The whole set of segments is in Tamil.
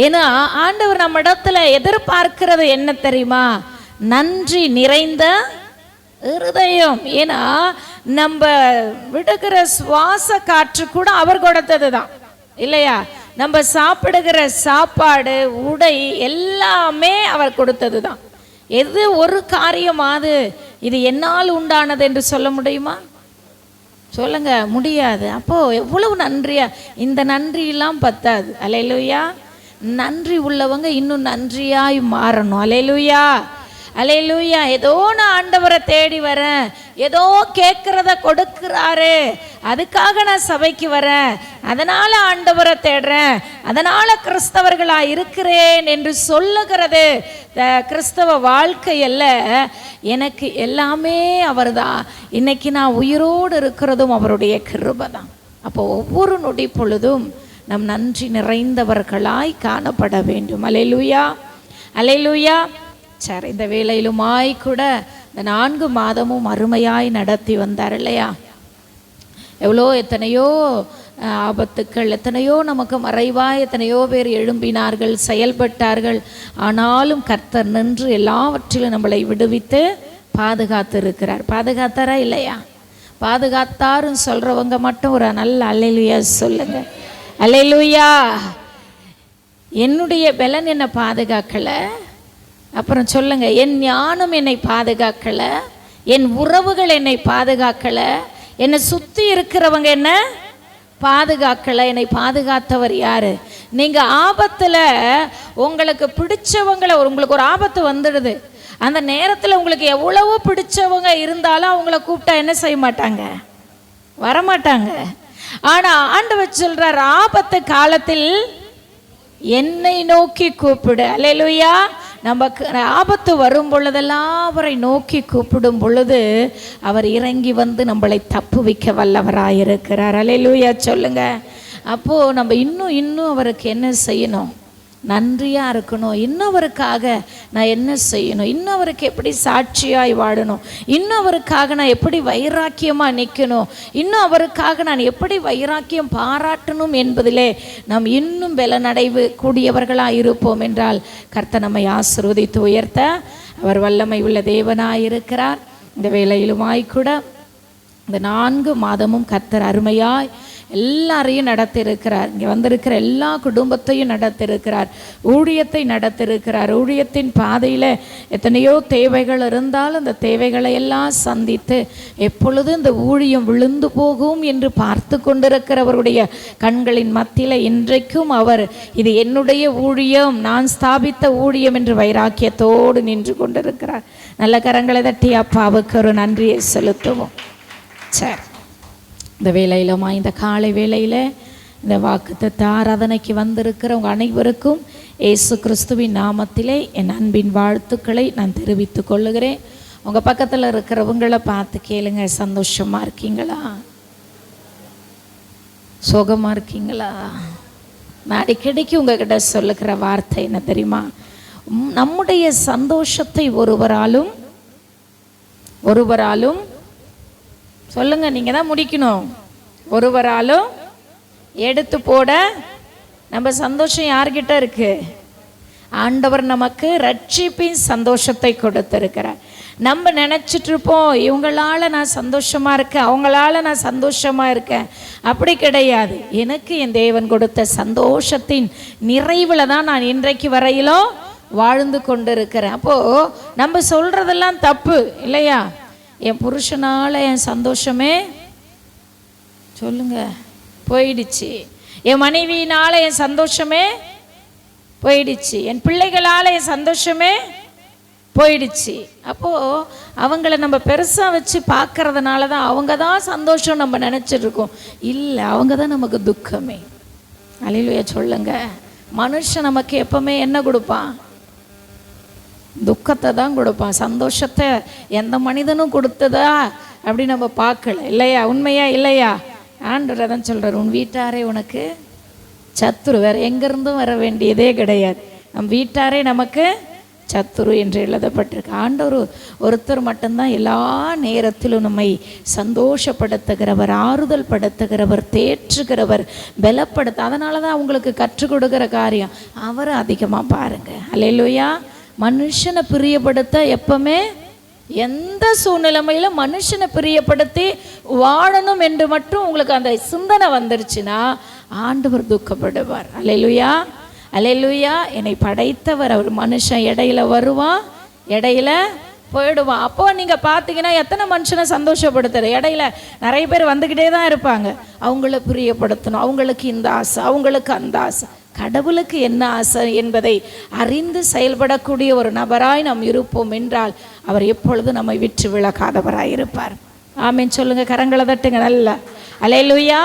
ஏன்னா ஆண்டவர் நம்ம இடத்துல எதிர்பார்க்கிறது என்ன தெரியுமா? நன்றி நிறைந்த இருதயம். ஏன்னா நம்ம விடுகிற சுவாச காற்று கூட அவர் கொடுத்தது தான் இல்லையா? நம்ம சாப்பிடுகிற சாப்பாடு, உடை எல்லாமே அவர் கொடுத்தது தான். எது ஒரு காரியமாவது இது என்னால் உண்டானது என்று சொல்ல முடியுமா? சொல்லுங்க, முடியாது. அப்போ எவ்வளவு நன்றியா! இந்த நன்றியெல்லாம் பத்தாது. அல்லேலூயா. நன்றி உள்ளவங்க இன்னும் நன்றியாய் மாறணும். அல்லேலூயா, அல்லேலூயா. ஏதோ நான் ஆண்டவரை தேடி வரேன், ஏதோ கேட்கிறத கொடுக்கிறாரு, அதுக்காக நான் சபைக்கு வரேன், அதனால ஆண்டவரை தேடுறேன், அதனால கிறிஸ்தவர்களா இருக்கிறேன் என்று சொல்லுகிறது கிறிஸ்தவ வாழ்க்கை அல்ல. எனக்கு எல்லாமே அவர் தான். இன்னைக்கு நான் உயிரோடு இருக்கிறதும் அவருடைய கிருபை தான். அப்போ ஒவ்வொரு நொடி பொழுதும் நம் நன்றி நிறைந்தவர்களாய் காணப்பட வேண்டும். அல்லேலூயா, அல்லேலூயா. சரி, இந்த வேளையிலுமாய் கூட இந்த 4 மாதமும் அருமையாய் நடத்தி வந்தார் இல்லையா? எத்தனையோ ஆபத்துக்கள், எத்தனையோ நமக்கு மறைவாய் எத்தனையோ பேர் எழும்பினார்கள், செயல்பட்டார்கள். ஆனாலும் கர்த்தர் நின்று எல்லாவற்றிலும் நம்மளை விடுவித்து பாதுகாத்து இருக்கிறார். பாதுகாத்தாரா இல்லையா? பாதுகாத்தாருன்னு சொல்றவங்க மட்டும் ஒரு நல்ல அல்லேலூயா சொல்லுங்க. அல்லேலூயா. என்னுடைய பலன் என்னை பாதுகாக்கலை. அப்புறம் சொல்லுங்க, என் ஞானம் என்னை பாதுகாக்கலை, என் உறவுகள் என்னை பாதுகாக்கலை, என்னை சுற்றி இருக்கிறவங்க என்ன பாதுகாக்கலை. என்னை பாதுகாத்தவர் யாரு? நீங்கள் ஆபத்தில் உங்களுக்கு பிடிச்சவங்களை, உங்களுக்கு ஒரு ஆபத்து வந்துடுது, அந்த நேரத்தில் உங்களுக்கு எவ்வளவோ பிடிச்சவங்க இருந்தாலும் அவங்கள கூப்பிட்டா என்ன செய்ய மாட்டாங்க? வரமாட்டாங்க. ஆனால் ஆண்டவர் சொல்றார், ஆபத்து காலத்தில் என்னை நோக்கி கூப்பிடு. அல்லேலூயா. நமக்கு ஆபத்து வரும் பொழுதெல்லாம் அவரை நோக்கி கூப்பிடும் பொழுது அவர் இறங்கி வந்து நம்மளை தப்புவிக்க வல்லவராயிருக்கிறார். அல்லேலூயா சொல்லுங்க. அப்போது நம்ம இன்னும் அவருக்கு என்ன செய்யணும்? நன்றியாக இருக்கணும். இன்னும் அவருக்காக நான் என்ன செய்யணும்? இன்னும் அவருக்கு எப்படி சாட்சியாய் வாழணும்? இன்னும் அவருக்காக நான் எப்படி வைராக்கியமாக நிற்கணும்? இன்னும் அவருக்காக நான் எப்படி வைராக்கியம் பாராட்டணும் என்பதிலே நாம் இன்னும் பலனடைவு கூடியவர்களாக இருப்போம் என்றால் கர்த்தர் நம்மை ஆசீர்வதித்து உயர்த்த அவர் வல்லமை உள்ள தேவனாயிருக்கிறார். இந்த வேளையிலுமாய்க்கூட இந்த 4 மாதமும் கர்த்தர் அருமையாய் எல்லாரையும் நடத்திருக்கிறார். இங்கே வந்திருக்கிற எல்லா குடும்பத்தையும் நடத்திருக்கிறார். ஊழியத்தை நடத்திருக்கிறார். ஊழியத்தின் பாதையில் எத்தனையோ தேவைகள் இருந்தாலும் அந்த தேவைகளை எல்லாம் சந்தித்து எப்பொழுது இந்த ஊழியம் விழுந்து போகும் என்று பார்த்து கொண்டிருக்கிறவருடைய கண்களின் மத்தியில் இன்றைக்கும் அவர் இது என்னுடைய ஊழியம், நான் ஸ்தாபித்த ஊழியம் என்று வைராக்கியத்தோடு நின்று கொண்டிருக்கிறார். நல்ல கரங்களை தட்டி அப்பாவுக்கு ஒரு நன்றியை செலுத்துவோம். சரி, இந்த வேளையிலுமா இந்த காலை வேளையில் இந்த வாக்குத்தத்த ஆராதனைக்கு வந்திருக்கிறவங்க அனைவருக்கும் இயேசு கிறிஸ்துவின் நாமத்திலே என் அன்பின் வாழ்த்துக்களை நான் தெரிவித்துக் கொள்ளுகிறேன். உங்கள் பக்கத்தில் இருக்கிறவங்கள பார்த்து கேளுங்க, சந்தோஷமாக இருக்கீங்களா? சோகமாக இருக்கீங்களா? நான் அடிக்கடிக்கு உங்ககிட்ட சொல்லுகிற வார்த்தை என்ன தெரியுமா? நம்முடைய சந்தோஷத்தை ஒருவராலும் சொல்லுங்க, நீங்க தான் முடிக்கணும். ஒருவராலும் எடுத்து போட நம்ம சந்தோஷம் யார்கிட்ட இருக்கு? ஆண்டவர் நமக்கு ரட்சிப்பின் சந்தோஷத்தை கொடுத்திருக்கிறார். நம்ம நினைச்சிட்டு இருப்போம், இவங்களால நான் சந்தோஷமா இருக்கேன், அவங்களால நான் சந்தோஷமா இருக்கேன். அப்படி கிடையாது. எனக்கு என் தேவன் கொடுத்த சந்தோஷத்தின் நிறைவுல தான் நான் இன்றைக்கு வரையிலும் வாழ்ந்து கொண்டிருக்கிறேன். அப்போ நம்ம சொல்றதெல்லாம் தப்பு இல்லையா? என் புருஷனால என் சந்தோஷமே சொல்லுங்க போயிடுச்சு, என் மனைவியினால என் சந்தோஷமே போயிடுச்சு, என் பிள்ளைகளால் என் சந்தோஷமே போயிடுச்சு. அப்போது அவங்கள நம்ம பெருசாக வச்சு பார்க்கறதுனால தான் அவங்க தான் சந்தோஷம் நம்ம நினச்சிட்டு இருக்கோம். இல்லை, அவங்க தான் நமக்கு துக்கமே. அல்லேலூயா சொல்லுங்க. மனுஷன் நமக்கு எப்பவுமே என்ன கொடுப்பான்? துக்கத்தை தான் கொடுப்பான். சந்தோஷத்தை எந்த மனிதனும் கொடுத்ததா அப்படி நம்ம பார்க்கல இல்லையா? உண்மையா இல்லையா? ஆண்டவர் தான் சொல்கிறார், உன் வீட்டாரே உனக்கு சத்துரு, வேறு எங்கேருந்தும் வர வேண்டியதே கிடையாது. நம் வீட்டாரே நமக்கு சத்துரு என்று எழுதப்பட்டிருக்கு. ஆண்டவர் ஒருத்தர் மட்டும்தான் எல்லா நேரத்திலும் நம்மை சந்தோஷப்படுத்துகிறவர், ஆறுதல் படுத்துகிறவர், தேற்றுகிறவர், பலப்படுத்த. அதனால தான் அவங்களுக்கு கற்றுக் கொடுக்குற காரியம் அவரை அதிகமாக பாருங்கள். அல்லேலூயா. மனுஷனை பிரியப்படுத்த எப்பவுமே எந்த சூழ்நிலைமையிலும் மனுஷனை பிரியப்படுத்தி வாழணும் என்று மட்டும் உங்களுக்கு அந்த சிந்தனை வந்துருச்சுன்னா ஆண்டவர் துக்கப்படுவார். அல்லேலூயா, அல்லேலூயா. என்னை படைத்தவர் அவர். மனுஷன் இடையில வருவான், இடையில போயிடுவான். அப்போ நீங்கள் பார்த்தீங்கன்னா எத்தனை மனுஷனை சந்தோஷப்படுத்துறது. இடையில நிறைய பேர் வந்துக்கிட்டே தான் இருப்பாங்க. அவங்கள பிரியப்படுத்தணும், அவங்களுக்கு இந்த ஆசை, அவங்களுக்கு அந்த ஆசை. கடவுளுக்கு என்ன ஆசை என்பதை அறிந்து செயல்படக்கூடிய ஒரு நபராய் நாம் இருப்போம் என்றால் அவர் எப்பொழுதும் நம்மை விற்று விலகாதவராய் இருப்பார். ஆமேன் சொல்லுங்க, கரங்களை தட்டுங்க நல்லா. அல்லேலூயா.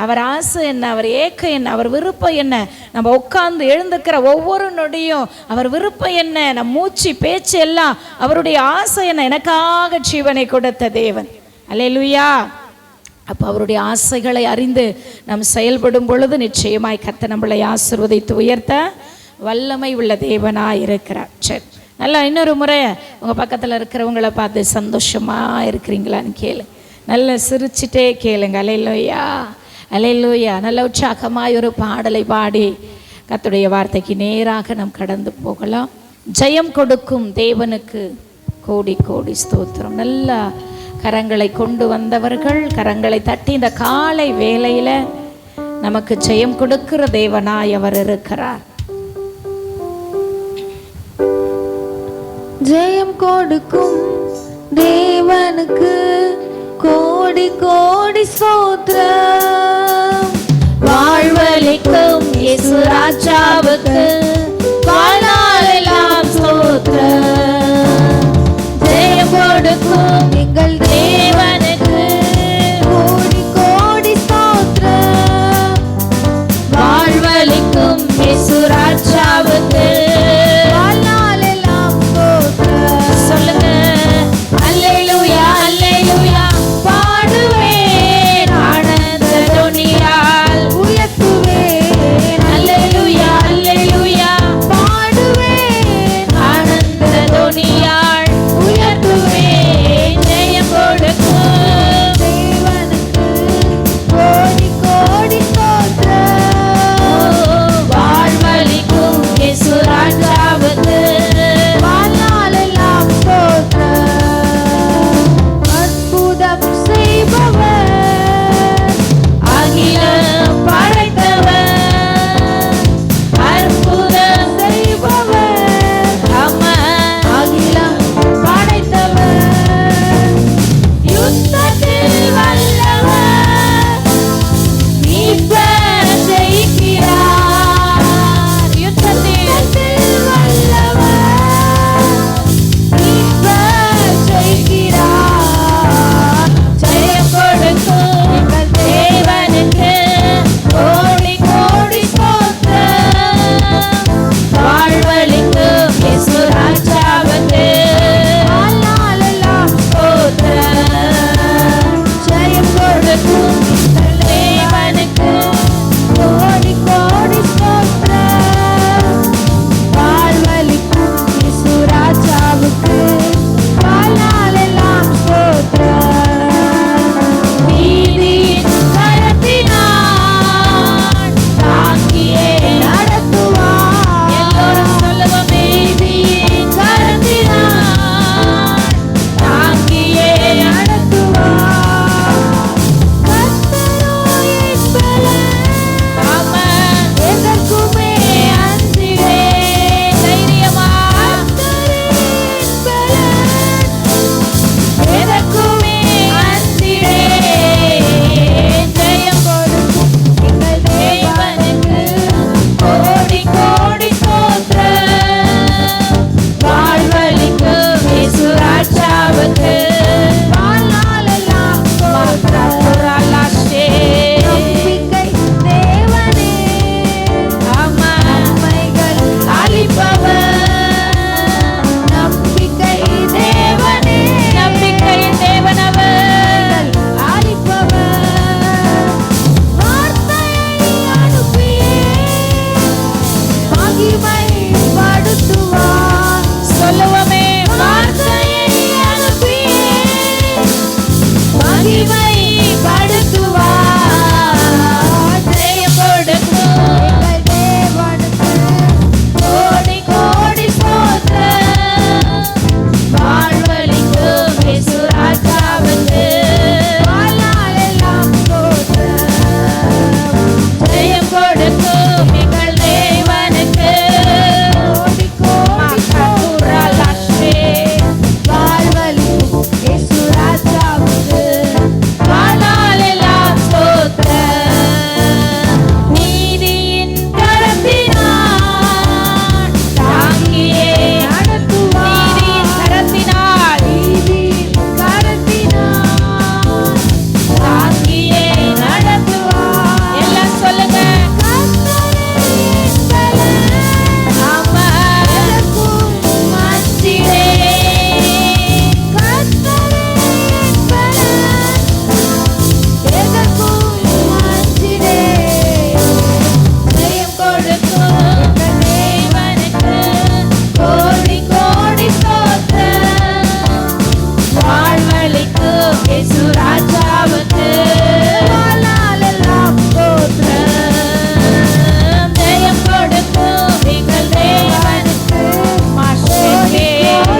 அவர் ஆசை என்ன, அவர் ஏக்கம் என்ன, அவர் விருப்பம் என்ன, நம்ம உட்கார்ந்து எழுந்துக்கிற ஒவ்வொரு நொடியும் அவர் விருப்பம் என்ன, நம் மூச்சு பேச்சு எல்லாம் அவருடைய ஆசை என்ன. எனக்காக ஜீவனை கொடுத்த தேவன். அல்லேலூயா. அப்போ அவருடைய ஆசைகளை அறிந்து நாம் செயல்படும் பொழுது நிச்சயமாய் கர்த்தர் நம்மளை ஆசீர்வதித்து உயர்த்த வல்லமை உள்ள தேவனாக இருக்கிறார். சரி, நல்லா இன்னொரு முறை உங்கள் பக்கத்தில் இருக்கிறவங்கள பார்த்து சந்தோஷமாக இருக்கிறீங்களான்னு கேளு. நல்லா சிரிச்சிட்டே கேளுங்க. அல்லேலூயா, அல்லேலூயா. நல்ல உற்சாகமாய் ஒரு பாடலை பாடி கர்த்தருடைய வார்த்தைக்கு நேராக நாம் கடந்து போகலாம். ஜெயம் கொடுக்கும் தேவனுக்கு கோடி கோடி ஸ்தோத்திரம். நல்லா கரங்களை கொண்டு வந்தவர்கள் கரங்களை தட்டி இந்த காலை வேளையில நமக்கு ஜெயம் கொடுக்கிற தேவனாய் அவர் இருக்கிறார். ஜெயம் கொடுக்கும் தேவனுக்கு கோடி கோடி ஸ்தோத்திரம். வாழ்வளிக்கும் இயேசு ராஜாவுக்கு வாழ்நாளெல்லாம் ஸ்தோத்திரம். ஜெயம் கொடுக்கும் எங்கள் தேவனுக்கு கோடி கோடி ஸ்தோத்திரம். வாழ்வளிக்கும் இயேசு ராஜாவுக்கு வாழ்நாளெல்லாம் ஸ்தோத்திரம். சொல்லுங்க. அல்லேலூயா, அல்லேலூயா. பாடுவேன் ஆனந்த தொனியால் உயர்த்துவேன். அல்லேலூயா, அல்லேலூயா. பாடுவேன் ஆனந்த தொனியால் உயர்த்துவேன். ஜெயம் கொடுக்கும் தேவனுக்கு கோடி கோடி ஸ்தோத்திரம். வாழ்வளிக்கும் இயேசு ராஜாவுக்கு வாழ்நாளெல்லாம் ஸ்தோத்திரம். அற்புதம் செய்பவர், அகிலம் படைத்தவர், அற்புதம் செய்பவர், அமர் அகிலம் படைத்தவர், யுத்தத்தில் வல்லவர், மீட்பர் ஜெயிக்கிறார். யுத்தத்தில் வல்லவர், மீட்பர் ஜெயிக்கிறார். ஜெயம் கொடுக்கும் எங்கள் தேவனுக்கு கோடி கோடி ஸ்தோத்திரம். வாழ்வளிக்கும் இயேசு ராஜாவுக்கு வாழ்நாளெல்லாம் ஸ்தோத்திரம். ஜெயம் கொடுக்கும் எங்கள் தேவனுக்கு கோடி கோடி ஸ்தோத்திரம். வாழ்வளிக்கும் இயேசு ராஜாவுக்கு வாழ்நாளெல்லாம் ஸ்தோத்திரம். நீதியின் கரத்தினால் தாங்கியே நடத்துவார். எல்லோரும் சொல்லுவோம். நீதியின் கரத்தினால் தாங்கியே நடத்துவார். கர்த்தரோ என் பலன், அவன் எதற்குமே அஞ்சிடேன். தைரியமா கர்த்தரின் பலன், எதற்குமே அஞ்சிடேன். ஜெயம் கொடுக்கும் எங்கள் தேவனுக்கு கோடி கோடி ஸ்தோத்திரம். வாழ்வளிக்கும் இயேசு ராஜாவுக்கு வாழ்நாளெல்லாம் ஸ்தோத்திரம். நம்பிக்கை தேவனே, நன்மைகள் அளிப்பவர். நம்பிக்கை தேவனே, நம்பிக்கை தேவனவர். அளிப்பவர். வார்த்தையை அனுப்பியே மகிமைப்படுத்துவார்.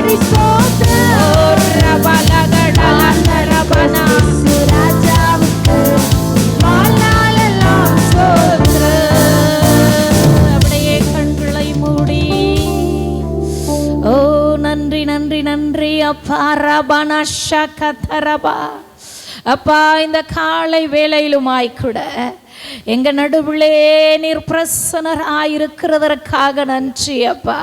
கோடி ஸ்தோத்திரம். ஓ ரபலகடலந்தரபனா. இயேசு ராஜாவுக்கு வாழ்நாளெல்லாம் ஸ்தோத்திரம். அப்படியே கண்களை மூடி ஓ நன்றி நன்றி நன்றி அப்பா. ரபனா ஷகதரபா. அப்பா இந்த காலை வேளையிலுமாய் கூட எங்க நடுவிலே நீர் பிரசன்னராயிருக்கிறதற்காக நன்றி அப்பா.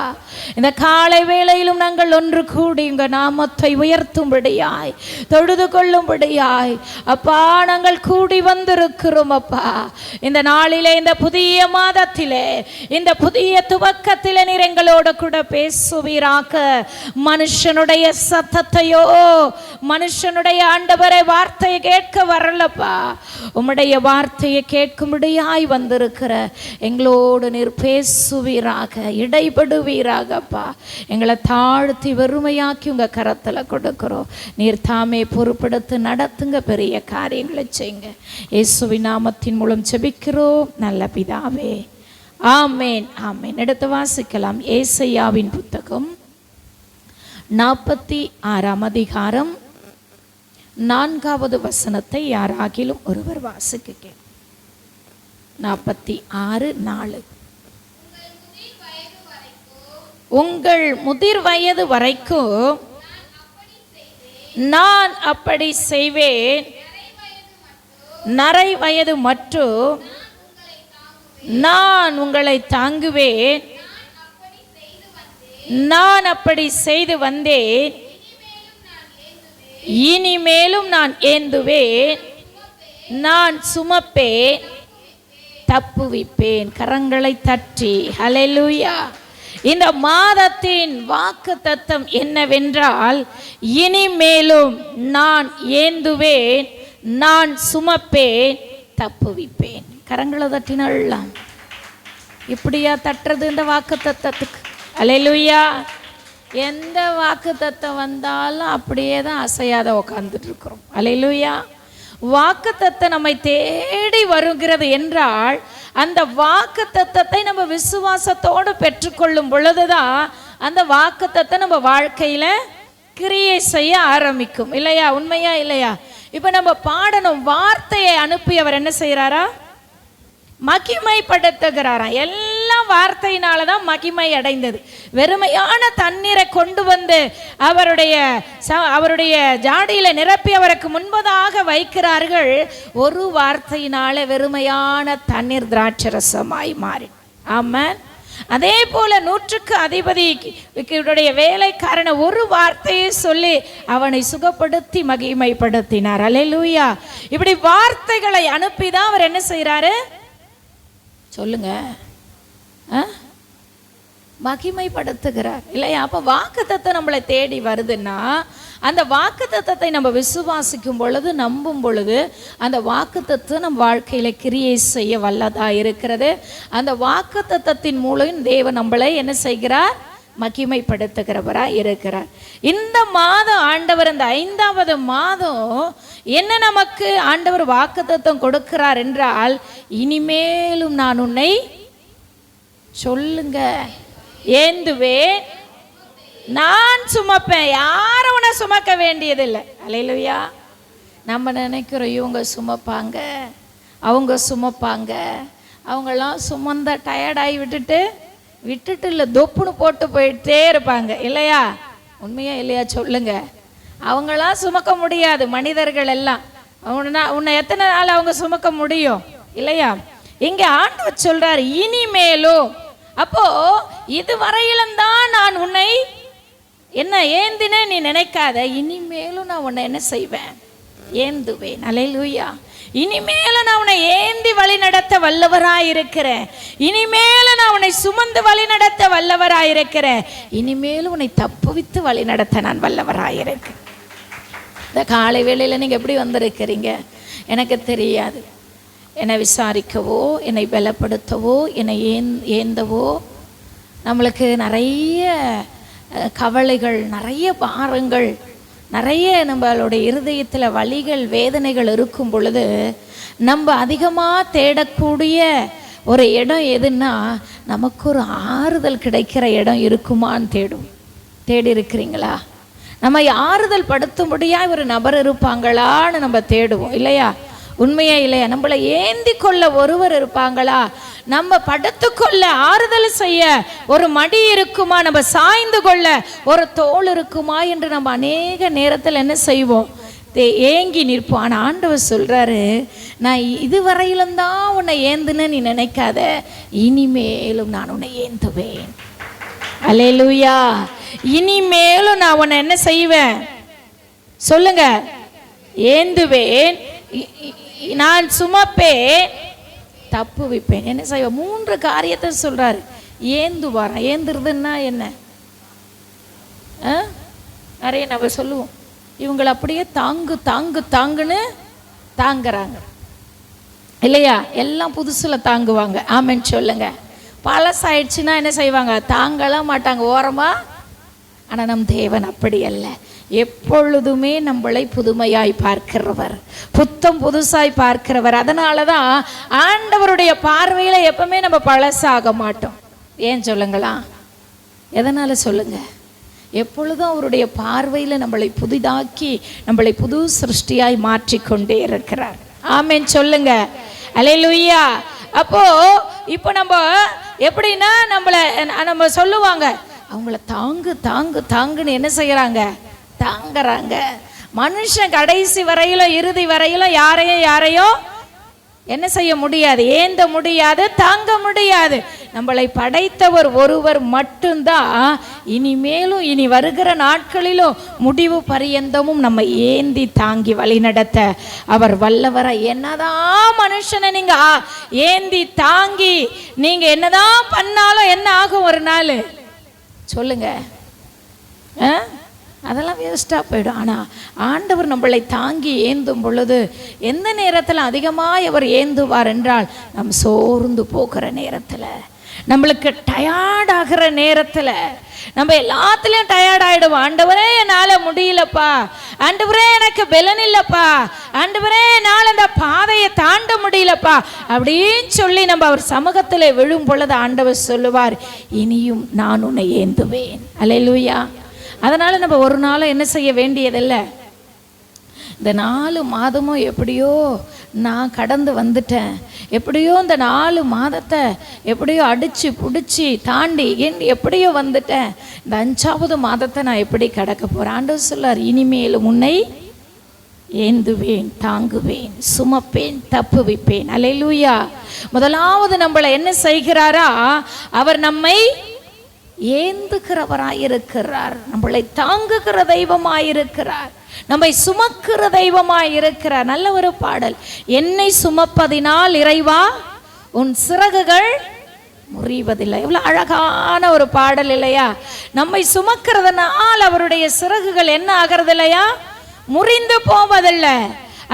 இந்த காலை வேளையிலும் நாங்கள் ஒன்று கூடி உங்க நாமத்தை உயர்த்தும்படியாய் தொழுது கொள்ளும்படியாய் அப்பா நாங்கள் கூடி வந்திருக்கிறோம் அப்பா. இந்த நாளிலே இந்த புதிய மாதத்திலே இந்த புதிய துவக்கத்திலே நீர் எங்களோட கூட பேசுவீராக. மனுஷனுடைய சத்தத்தையோ மனுஷனுடைய ஆண்டவரை வார்த்தையை கேட்க வரலப்பா. உம்முடைய வார்த்தையை கேட்கும்படியாய் வந்திருக்கிற எங்களோடு நீர் பேசுவீராக, இடைபடுவீராகப்பா. எங்களை தாழ்த்தி வெறுமையாக்கி உங்க கரத்துல கொடுக்கிறோம். நீர் தாமே பொறுப்படுத்தி நடத்துங்க, பெரிய காரியங்களை செய்யுங்க. இயேசுவின் நாமத்தின் மூலம் ஜெபிக்கிறோம் நல்ல பிதாவே, ஆமேன் ஆமேன். எடுத்து வாசிக்கலாம். ஏசாயாவின் புத்தகம் 46 அதிகாரம் 4வது வசனத்தை யாராகிலும் ஒருவர் வாசிக்க. 46:4. உங்கள் முதிர் வயது வரைக்கும் நான் அப்படி செய்வேன், நரை வயது மட்டும் நான் உங்களை தாங்குவேன். நான் அப்படி செய்து வந்தேன், இனிமேலும் நான் ஏந்துவேன், நான் சுமப்பேன், தப்புவிப்பேன். கரங்களை தட்டி ஹல்லேலூயா. இந்த மாதத்தின் வாக்குத்தத்தம் என்னவென்றால், இனிமேலும் நான் ஏந்துவேன், நான் சுமப்பேன், தப்புவிப்பேன். கரங்களை தட்டினல்லாம் இப்படியா தட்டுறது இந்த வாக்குத்தத்தத்துக்கு? ஹல்லேலூயா. எந்த வாக்குத்தத்தம் வந்தாலும் அப்படியே தான் அசையாத உட்கார்ந்துட்டு இருக்கிறோம். ஹல்லேலூயா. வாக்குத்தத்தம் நம்மை தேடி வருகிறது என்றால் அந்த வாக்குத்தத்தத்தை நம்ம விசுவாசத்தோடு பெற்றுக்கொள்ளும் பொழுதுதான் அந்த வாக்குத்தத்தம் நம்ம வாழ்க்கையில கிரியை செய்ய ஆரம்பிக்கும். இல்லையா? உண்மையா இல்லையா? இப்ப நம்ம பாடணும், வார்த்தையை அனுப்பி அவர் என்ன செய்யறாரா? மகிமைப்படுத்துகிறாராம். எல்லாம் வார்த்தையினாலதான் மகிமை அடைந்தது. வெறுமையான தண்ணீரை கொண்டு வந்து அவருடைய ஜாடியில நிரப்பி அவருக்கு முன்பதாக வைக்கிறார்கள். ஒரு வார்த்தையினால வெறுமையான தண்ணீர் திராட்சரசமாய் மாறி. ஆமென். அதே போல 100க்கு அதிபதியுடைய வேலைக்காரனை ஒரு வார்த்தையை சொல்லி அவனை சுகப்படுத்தி மகிமைப்படுத்தினார். அல்லேலூயா. இப்படி வார்த்தைகளை அனுப்பிதான் அவர் என்ன செய்யறாரு சொல்லுங்க? மகிமைப்படுத்துகிறார். இல்லையா? அப்ப வாக்குத்தத்தம் நம்மளை தேடி வருதுன்னா அந்த வாக்குத்தத்தத்தை நம்ம விசுவாசிக்கும் பொழுது, நம்பும் பொழுது அந்த வாக்குத்தத்தம் நம் வாழ்க்கையில கிரியை செய்ய வல்லதா இருக்கிறது. அந்த வாக்குத்தத்தத்தின் மூலம் தேவன் நம்மளை என்ன செய்கிறார்? மகிமைப்படுத்துகிறவரா இருக்கிறார். இந்த மாதம் ஆண்டவர், இந்த 5வது மாதம் என்ன நமக்கு ஆண்டவர் வாக்குத்தத்தம் கொடுக்கிறார் என்றால், இனிமேலும் நான் உன்னை சொல்லுங்க ஏந்துவேன், நான் சுமப்பேன். யாரும் உன்னை சுமக்க வேண்டியதில்லை. அல்லேலூயா. நம்ம நினைக்கிறோம் இவங்க சுமப்பாங்க, அவங்க சுமப்பாங்க, அவங்கெல்லாம் சுமந்தா டயர்டாகி விட்டுட்டு இல்லை தொப்புன்னு போட்டு போயிட்டே இருப்பாங்க. இல்லையா? உண்மையா இல்லையா சொல்லுங்க? அவங்களாம் சுமக்க முடியாது. மனிதர்கள் எல்லாம் உன்னை எத்தனை நாள் அவங்க சுமக்க முடியும்? இல்லையா? இங்க ஆண்டவர் சொல்றார் இனிமேலும். அப்போ இதுவரையிலும் தான் நான் உன்னை என்ன ஏந்தினே நீ நினைக்காத, இனிமேலும் நான் உன்னை என்ன செய்வேன்? ஏந்துவேன். அல்லேலூயா. இனிமேலும் நான் உன்னை ஏந்தி வழி நடத்த வல்லவராயிருக்கிறேன். இனிமேலும் நான் உன்னை சுமந்து வழி நடத்த வல்லவராயிருக்கிறேன். இனிமேலும் உன்னை தப்புவித்து வழி நடத்த நான் வல்லவராயிருக்கிறேன். இந்த காலை வேளையில் நீங்க எப்படி வந்திருக்கிறீங்க எனக்கு தெரியாது. என்னை விசாரிக்கவோ, என்னை பலப்படுத்தவோ, என்னை ஏந்தவோ நம்மளுக்கு நிறைய கவலைகள், நிறைய பாரங்கள், நிறைய நம்மளுடைய இருதயத்தில் வலிகள், வேதனைகள் இருக்கும் பொழுது நம்ம அதிகமாக தேடக்கூடிய ஒரு இடம் எதுன்னா, நமக்கு ஒரு ஆறுதல் கிடைக்கிற இடம் இருக்குமான்னு தேடும். தேடி இருக்கிறீங்களா? நம்ம ஆறுதல் படுத்தும்படியா ஒரு நபர் இருப்பாங்களான்னு நம்ம தேடுவோம் இல்லையா? உண்மையே இல்லையா? நம்மளை ஏந்தி கொள்ள ஒருவர் இருப்பாங்களா? நம்ம படுத்துக்கொள்ள ஆறுதல் செய்ய ஒரு மடி இருக்குமா? நம்ம சாய்ந்து கொள்ள ஒரு தோள் இருக்குமா என்று நம்ம அநேக நேரத்தில் என்ன செய்வோம்? ஏங்கி நிற்போம். ஆனால் ஆண்டவர் சொல்றாரு, நான் இதுவரையிலும் தான் உன்னை ஏந்துன்னு நீ நினைக்காத, இனிமேலும் நான் உன்னை ஏந்துவேன். அல்லேலூயா. இனிமேலும் நான் உன்னை என்ன செய்வேன் சொல்லுங்க? ஏந்துவேன், நான் சுமப்பேன், தப்பு வைப்பேன். என்ன செய்வேன்? 3 காரியத்தை சொல்றாரு. ஏந்துவாரா? ஏந்துறதுன்னா என்ன? நிறைய நம்ம சொல்லுவோம், இவங்களை அப்படியே தாங்கு தாங்கு தாங்குன்னு தாங்குறாங்க இல்லையா? எல்லாம் புதுசுல தாங்குவாங்க. ஆமென் சொல்லுங்க. பழசாயிடுச்சுன்னா என்ன செய்வாங்க? தாங்கலாம் மாட்டாங்க, ஓரமா. ஆனால் நம் தேவன் அப்படி அல்ல. எப்பொழுதுமே நம்மளை புதுமையாய் பார்க்கிறவர், புத்தம் புதுசாய் பார்க்கிறவர். அதனால தான் ஆண்டவருடைய பார்வையில் எப்பவுமே நம்ம பழசாக மாட்டோம். ஏன் சொல்லுங்களா? எதனால சொல்லுங்க? எப்பொழுதும் அவருடைய பார்வையில் நம்மளை புதிதாக்கி நம்மளை புது சிருஷ்டியாய் மாற்றிக்கொண்டே இருக்கிறார். ஆமென் சொல்லுங்க. அல்லேலூயா. அப்போ இப்போ நம்ம எப்படின்னா நம்ம சொல்லுவாங்க, அவங்கள தாங்கு தாங்கு தாங்குன்னு என்ன செய்யறாங்க? தாங்குறாங்க. மனுஷன் கடைசி வரையிலும் இறுதி வரையிலும் யாரையும் என்ன செய்ய முடியாது? ஏந்த முடியாது, தாங்க முடியாது. நம்மளை படைத்தவர் ஒருவர் மட்டும்தான் இனிமேலும் இனி வருகிற நாட்களிலும் முடிவு பரியந்தமும் நம்ம ஏந்தி தாங்கி வழிநடத்த அவர் வல்லவரா. என்னதான் மனுஷனை நீங்க ஏந்தி தாங்கி நீங்க என்னதான் பண்ணாலும் என்ன ஆகும்? ஒரு நாள் சொல்லுங்க, அதெல்லாம் வேஸ்ட்டாக போயிடும். ஆனால் ஆண்டவர் நம்மளை தாங்கி ஏந்தும் பொழுது எந்த நேரத்தில் அதிகமாக அவர் ஏந்துவார் என்றால், நம் சோர்ந்து போகிற நேரத்தில், நம்மளுக்கு டயர்ட் ஆகிற நேரத்தில், நம்ம எல்லாத்துலேயும் டயர்ட் ஆகிடுவோம். ஆண்டவரே என்னால் முடியலப்பா, ஆண்டவரே எனக்கு பலன் இல்லைப்பா, ஆண்டவரே என்னால் அந்த பாதையை தாண்ட முடியலப்பா அப்படின்னு சொல்லி நம்ம அவர் சமூகத்தில் விழும் பொழுது ஆண்டவர் சொல்லுவார், இனியும் நான் உன்னை ஏந்துவேன். அல்லேலூயா. அதனால் நம்ம ஒரு நாளும் என்ன செய்ய வேண்டியதில்லை. இந்த 4 மாதமும் எப்படியோ நான் கடந்து வந்துட்டேன், எப்படியோ இந்த 4 மாதத்தை எப்படியோ அடித்து பிடிச்சி தாண்டி எப்படியோ வந்துட்டேன், இந்த 5ஆவது மாதத்தை நான் எப்படி கடக்க போகிறேன்? ஆண்டவர் சொல்லார், இனிமேலும் உன்னை ஏந்துவேன், தாங்குவேன், சுமப்பேன், தப்பு வைப்பேன். அல்லேலூயா. முதலாவது நம்மளை என்ன செய்கிறாரா? அவர் நம்மை ஏந்துகிறவராயிருக்கிறார், நம்மளை தாங்குகிற தெய்வமாயிருக்கிறார், நம்மை சுமக்கிற தெய்வமாயிருக்கிறார். நல்ல ஒரு பாடல், என்னை சுமப்பதினால் இறைவா உன் சிறகுகள் முறிவதில்லை. எவ்வளவு அழகான ஒரு பாடல் இல்லையா? நம்மை சுமக்கிறதுனால் அவருடைய சிறகுகள் என்ன ஆகிறது இல்லையா? முறிந்து போவதில்லை.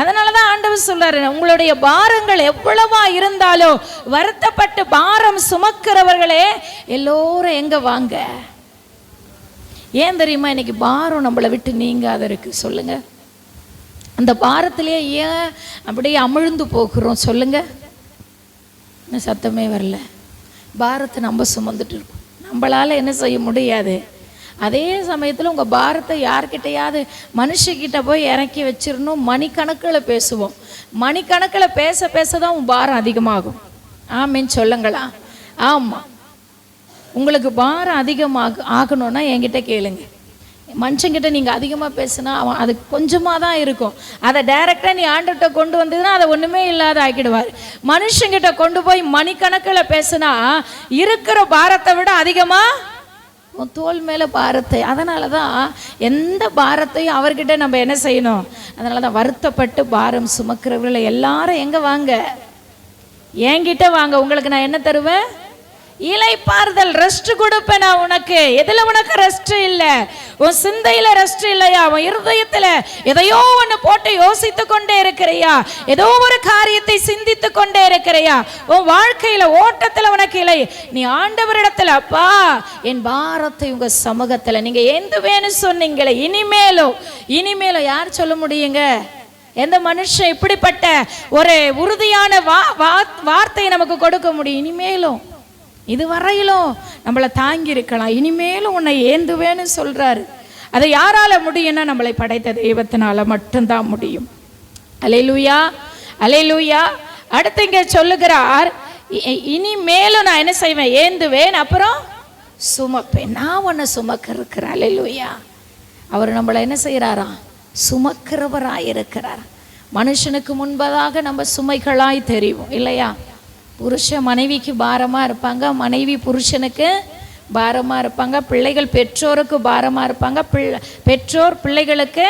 அதனாலதான் ஆண்டவர் சொல்றாரு, உங்களுடைய பாரங்கள் எவ்வளவா இருந்தாலும் வருத்தப்பட்டு பாரம் சுமக்கிறவர்களே எல்லோரும் எங்க வாங்க. ஏன் தெரியுமா? இன்னைக்கு பாரம் நம்மளை விட்டு நீங்காத இருக்கு. சொல்லுங்க, அந்த பாரத்திலேயே ஏன் அப்படியே அமிழ்ந்து போகிறோம்? சொல்லுங்க. இன்னும் சத்தமே வரல. பாரத்தை நம்ம சுமந்துட்டு இருக்கோம், நம்மளால என்ன செய்ய முடியாது. அதே சமயத்தில் உங்கள் பாரத்தை யார்கிட்டையாவது மனுஷக்கிட்ட போய் இறக்கி வச்சிடணும். மணிக்கணக்கில் பேசுவோம், மணிக்கணக்கில் பேச தான் உன் பாரம் அதிகமாகும். ஆமேன்னு சொல்லுங்களா? ஆமாம், உங்களுக்கு பாரம் ஆகணும்னா என்கிட்ட கேளுங்க. மனுஷங்கிட்ட நீங்கள் அதிகமாக பேசுனா அவன் அது கொஞ்சமாக தான் இருக்கும். அதை டைரெக்டாக நீ ஆண்டுகிட்ட கொண்டு வந்ததுன்னா அதை ஒன்றுமே இல்லாத ஆக்கிடுவார். மனுஷங்கிட்ட கொண்டு போய் மணிக்கணக்கில் பேசுனா இருக்கிற பாரத்தை விட அதிகமாக உன் தோல் மேலே பாரத்தை. அதனால தான் எந்த பாரத்தையும் அவர்கிட்ட நம்ம என்ன செய்யணும்? அதனால தான் வருத்தப்பட்டு பாரம் சுமக்கிறவர்களை எல்லாரும் எங்கே வாங்க? என்கிட்ட வாங்க. உங்களுக்கு நான் என்ன தருவேன்? இளைப்பாறுதல், ரெஸ்ட் கொடுப்பேன் நான் உனக்கு. எதுல உனக்கு ரெஸ்ட் இல்லை? உன் சிந்தையில ரெஸ்ட் இல்லையா? உன் இருதயத்துல எதையோ ஒன்று போட்டு யோசித்து கொண்டே இருக்கிறையா? ஏதோ ஒரு காரியத்தை சிந்தித்து கொண்டே இருக்கிறையா? உன் வாழ்க்கையில ஓட்டத்துல உனக்கு இல்லை. நீ ஆண்டவரிடத்துல, அப்பா என் பாரத்தை உங்க சமூகத்துல நீங்க ஏந்துவேன்னு சொன்னீங்களே, இனிமேலும் யார் சொல்ல முடியுங்க? எந்த மனுஷன் இப்படிப்பட்ட ஒரு உறுதியான வார்த்தையை நமக்கு கொடுக்க முடியும்? இனிமேலும் இதுவரையிலும் நம்மளை தாங்கி இருக்கலாம், இனிமேலும் உன்னை ஏந்துவேன்னு சொல்றாரு. அதை யாரால முடியும்னா நம்மளை படைத்த தெய்வத்தினால மட்டும்தான் முடியும். அல்லேலூயா, அல்லேலூயா. அடுத்து இங்க சொல்லுகிறார், இனிமேலும் நான் என்ன செய்வேன், ஏந்துவேன், அப்புறம் சுமப்பேன். நான் உன்னை சுமக்க இருக்கிறேன். அல்லேலூயா. அவர் நம்மளை என்ன செய்கிறாராம், சுமக்கிறவராய் இருக்கிறார். மனுஷனுக்கு முன்பதாக நம்ம சுமைகளாய் தெரியும் இல்லையா? புருஷன் மனைவிக்கு பாரமாக இருப்பாங்க, மனைவி புருஷனுக்கு பாரமாக இருப்பாங்க, பிள்ளைகள் பெற்றோருக்கு பாரமாக இருப்பாங்க, பெற்றோர் பிள்ளைகளுக்கு,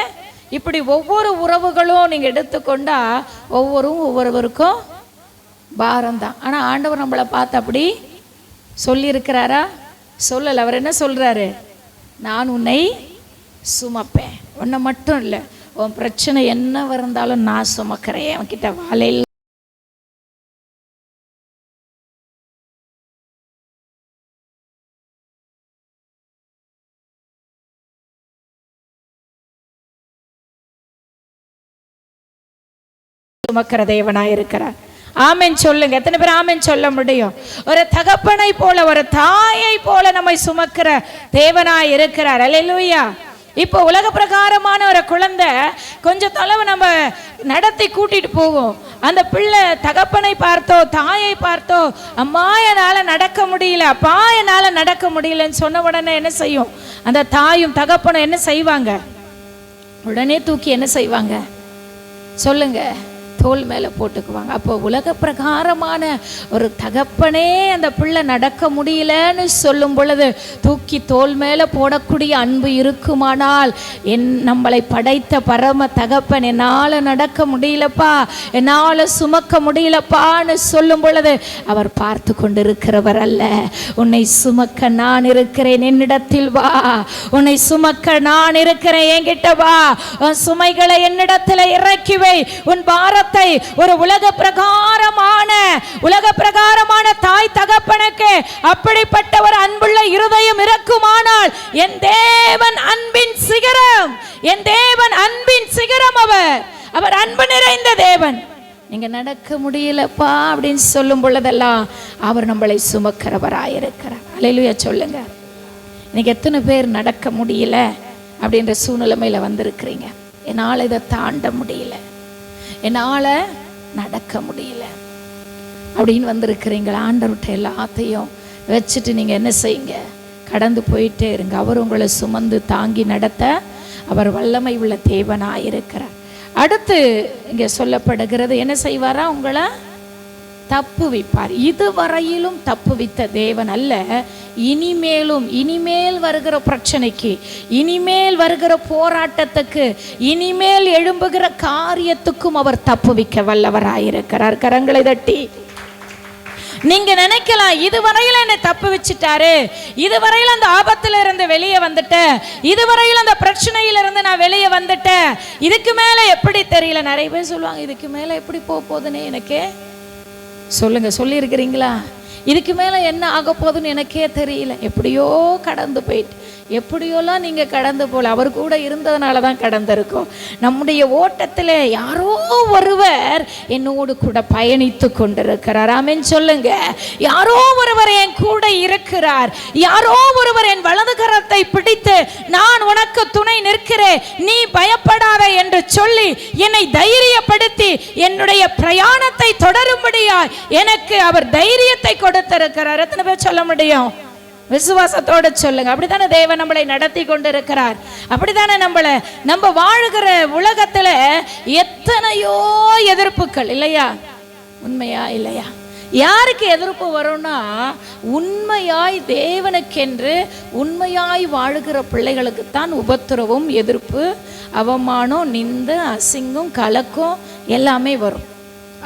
இப்படி ஒவ்வொரு உறவுகளும் நீங்கள் எடுத்துக்கொண்டா ஒவ்வொருவருக்கும் பாரம்தான். ஆனால் ஆண்டவர் நம்மளை பார்த்து அப்படி சொல்லியிருக்கிறாரா? சொல்லலை. அவர் என்ன சொல்கிறாரு, நான் உன்னை சுமப்பேன். உன்னை மட்டும் இல்லை, உன் பிரச்சனை என்ன இருந்தாலும் நான் சுமக்கிறேன். அவன்கிட்ட வாழையில் சுமக்கிற தேவனாய் இருக்கிறார். ஆமென் சொல்லுங்க. எத்தனை பேர் ஆமென் சொல்ல முடியும்? ஒரு தகப்பனை போல, ஒரு தாயை போல நம்மை சுமக்கிற தேவனாய் இருக்கிறார். அல்லேலூயா. இப்போ உலக பிரகாரமான ஒரு குழந்தை கொஞ்சம் தொலைவு நம்ம நடத்தி கூட்டிட்டு போவோம். அந்த பிள்ளை தகப்பனை பார்த்தோ தாயை பார்த்தோ, அம்மா என்னால் நடக்க முடியல, அப்பா என்னால் நடக்க முடியலன்னு சொன்ன உடனே என்ன செய்யும்? அந்த தாயும் தகப்பனும் என்ன செய்வாங்க? உடனே தூக்கி என்ன செய்வாங்க சொல்லுங்க? தோல் மேலே போட்டுக்குவாங்க. அப்போ உலக பிரகாரமான ஒரு தகப்பனே அந்த பிள்ளை நடக்க முடியலன்னு சொல்லும் பொழுது தூக்கி தோல் மேலே போடக்கூடிய அன்பு இருக்குமானால், நம்மளை படைத்த பரம தகப்பன் என்னால் நடக்க முடியலப்பா, என்னால் சுமக்க முடியலப்பான்னு சொல்லும் பொழுது அவர் பார்த்து கொண்டிருக்கிறவர் அல்ல. உன்னை சுமக்க நான் இருக்கிறேன், என்னிடத்தில் வா. உன்னை சுமக்க நான் இருக்கிறேன், என்கிட்ட வா. உன் சுமைகளை என்னிடத்தில் இறக்கி வை. உன் பாரத்தை ஒரு உலக பிரகாரமான தாய் தகப்பனுக்கு அப்படிப்பட்ட ஒரு அன்புள்ள இருதயம் இருக்குமானால், என் தேவன் அன்பின் சிகரம், என் தேவன் அன்பின் சிகரம். அவர் அன்பு நிறைந்த தேவன். நீங்க நடக்க முடியலப்பா அப்படின்னு சொல்லும் பொழுதெல்லாம் அவர் நம்மளை சுமக்கிறவராயிருக்கிறார். அல்லேலூயா சொல்லுங்க. இன்னைக்கு எத்தனை பேர் நடக்க முடியல அப்படின்ற சூழ்நிலைமையில வந்திருக்கிறீங்க? என்னால் இதை தாண்ட முடியல, என்னால் நடக்க முடியல அப்படின்னு வந்திருக்கிறீங்களா? ஆண்டவர்கிட்ட எல்லாத்தையும் வச்சுட்டு நீங்கள் என்ன செய்யுங்க, கடந்து போயிட்டே இருங்க. அவர் உங்களை சுமந்து தாங்கி நடத்த அவர் வல்லமை உள்ள தேவனாக இருக்கிறார். அடுத்து இங்கே சொல்லப்படுகிறது, என்ன செய்வாரா? உங்களை தப்புவிப்பார். இதுவரையிலும் தப்புவித்த தேவன் அல்ல, இனிமேல் வருகிற பிரச்சனைக்கு, இனிமேல் வருகிற போராட்டத்துக்கு, இனிமேல் எழும்புகிற காரியத்துக்கும் அவர் தப்புவிக்க வல்லவராயிருக்கிறார். கரங்களை தட்டி நீங்க நினைக்கலாம், இதுவரையில என்னை தப்பு வச்சுட்டாரு, இதுவரையில அந்த ஆபத்துல இருந்து வெளியே வந்துட்டேன், இதுவரையில அந்த பிரச்சனையில இருந்து நான் வெளியே வந்துட்டேன், இதுக்கு மேல எப்படி தெரியல. நிறைய பேர் சொல்லுவாங்க, இதுக்கு மேல எப்படி போகுதுன்னு எனக்கு சொல்லுங்க. சொல்லி இருக்கிறீங்களா? இதுக்கு மேலே என்ன ஆக போகுதுன்னு எனக்கே தெரியல. எப்படியோ கடந்து போயிட்டு, எப்படியோலாம் நீங்கள் கடந்து போகல, அவர் கூட இருந்ததுனால தான் கடந்திருக்கோம். நம்முடைய ஓட்டத்தில் யாரோ ஒருவர் என்னோடு கூட பயணித்து கொண்டிருக்கிறார். ஆமென் சொல்லுங்க. யாரோ ஒருவர் என் கூட இருக்கிறார், யாரோ ஒருவர் என் வலது கரத்தை பிடித்து நான் உனக்கு துணை நிற்கிறேன், நீ பயப்படாத என்று சொல்லி என்னை தைரியப்படுத்தி என்னுடைய பிரயாணத்தை தொடரும்படியாய் எனக்கு அவர் தைரியத்தை கொடுத்திருக்கிறார். எத்தனை பேர் சொல்ல முடியும்? விசுவாசத்தோடு சொல்லுங்க. அப்படித்தானே தேவன் நம்மளை நடத்தி கொண்டிருக்கிறார். அப்படித்தானே நம்ம வாழுகிற உலகத்துல எத்தனையோ எதிர்ப்புகள் இல்லையா? உண்மையா இல்லையா? யாருக்கு எதிர்ப்பு வரும்னா, உண்மையாய் தேவனுக்கென்று உண்மையாய் வாழுகிற பிள்ளைகளுக்குத்தான் உபத்திரவும், எதிர்ப்பு, அவமானம், நிந்த, அசிங்கம், கலக்கம் எல்லாமே வரும்.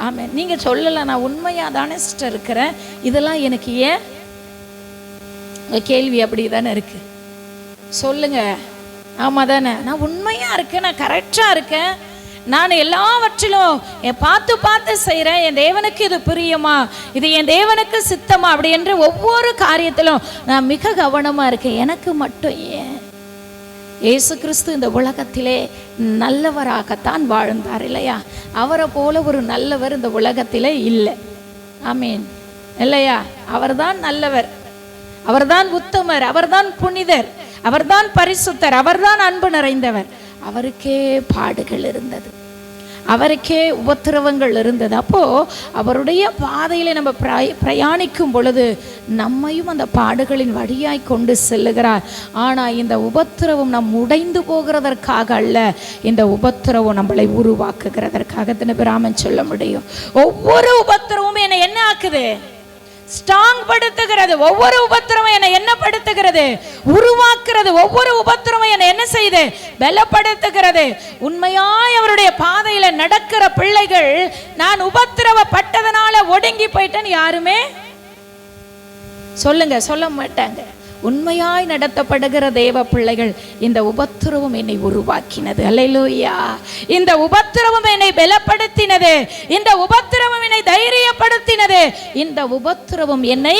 ஆமாம், நீங்கள் சொல்லலாம், நான் உண்மையாக தானே சிஸ்டர் இருக்கிறேன், இதெல்லாம் எனக்கு ஏன்? கேள்வி அப்படி தானே இருக்கு. சொல்லுங்க. ஆமாம் தானே, நான் உண்மையாக இருக்கேன், நான் கரெக்டாக இருக்கேன், நான் எல்லாவற்றிலும் பார்த்து செய்கிறேன், என் தேவனுக்கு இது பிரியமா, இது என் தேவனுக்கு சித்தமா அப்படி என்று ஒவ்வொரு காரியத்திலும் நான் மிக கவனமாக இருக்கேன். எனக்கு மட்டும் ஏன்? இயேசு கிறிஸ்து இந்த உலகத்திலே நல்லவராகத்தான் வாழ்ந்தார் இல்லையா? அவரை போல ஒரு நல்லவர் இந்த உலகத்திலே இல்லை. ஆமீன். இல்லையா? அவர்தான் நல்லவர், அவர்தான் உத்தமர், அவர்தான் புனிதர், அவர்தான் பரிசுத்தர், அவர்தான் அன்பு நிறைந்தவர். அவருக்கே பாடுகள் இருந்தது, அவருக்கே உபத்திரவங்கள் இருந்தது. அப்போ அவருடைய பாதையில நம்ம பிரயாணிக்கும் பொழுது நம்மையும் அந்த பாடுகளின் வழியாய் கொண்டு செல்லுகிறார். ஆனால் இந்த உபத்திரவம் நம் உடைந்து போகிறதற்காக அல்ல, இந்த உபத்திரவம் நம்மளை உருவாக்குகிறதற்காக. தினபிராமன் சொல்ல முடியும், ஒவ்வொரு உபத்திரவும் என்னை என்ன ஆக்குது? ஸ்ட்ராங் படுத்துகிறது. ஒவ்வொரு உபத்திரமும் என்னை என்ன படுத்துகிறது? உருவாக்குறது. ஒவ்வொரு உபத்திரமும் என்னை என்ன செய்து? பலப்படுத்துகிறது. உண்மையாய் அவருடைய பாதையில நடக்கிற பிள்ளைகள், நான் உபத்திரவப்பட்டதனால ஒடுங்கி போயிட்டேன்னு யாருமே சொல்ல மாட்டாங்க. உண்மையாய் நடத்தப்படுகிற தேவ பிள்ளைகள், இந்த உபத்திரவம் என்னை உருவாக்கினது, அல்லேலூயா, இந்த உபத்திரவம் என்னை பலப்படுத்தினது, இந்த உபத்திரவம் என்னை தைரியப்படுத்தினது, இந்த உபத்திரவம் என்னை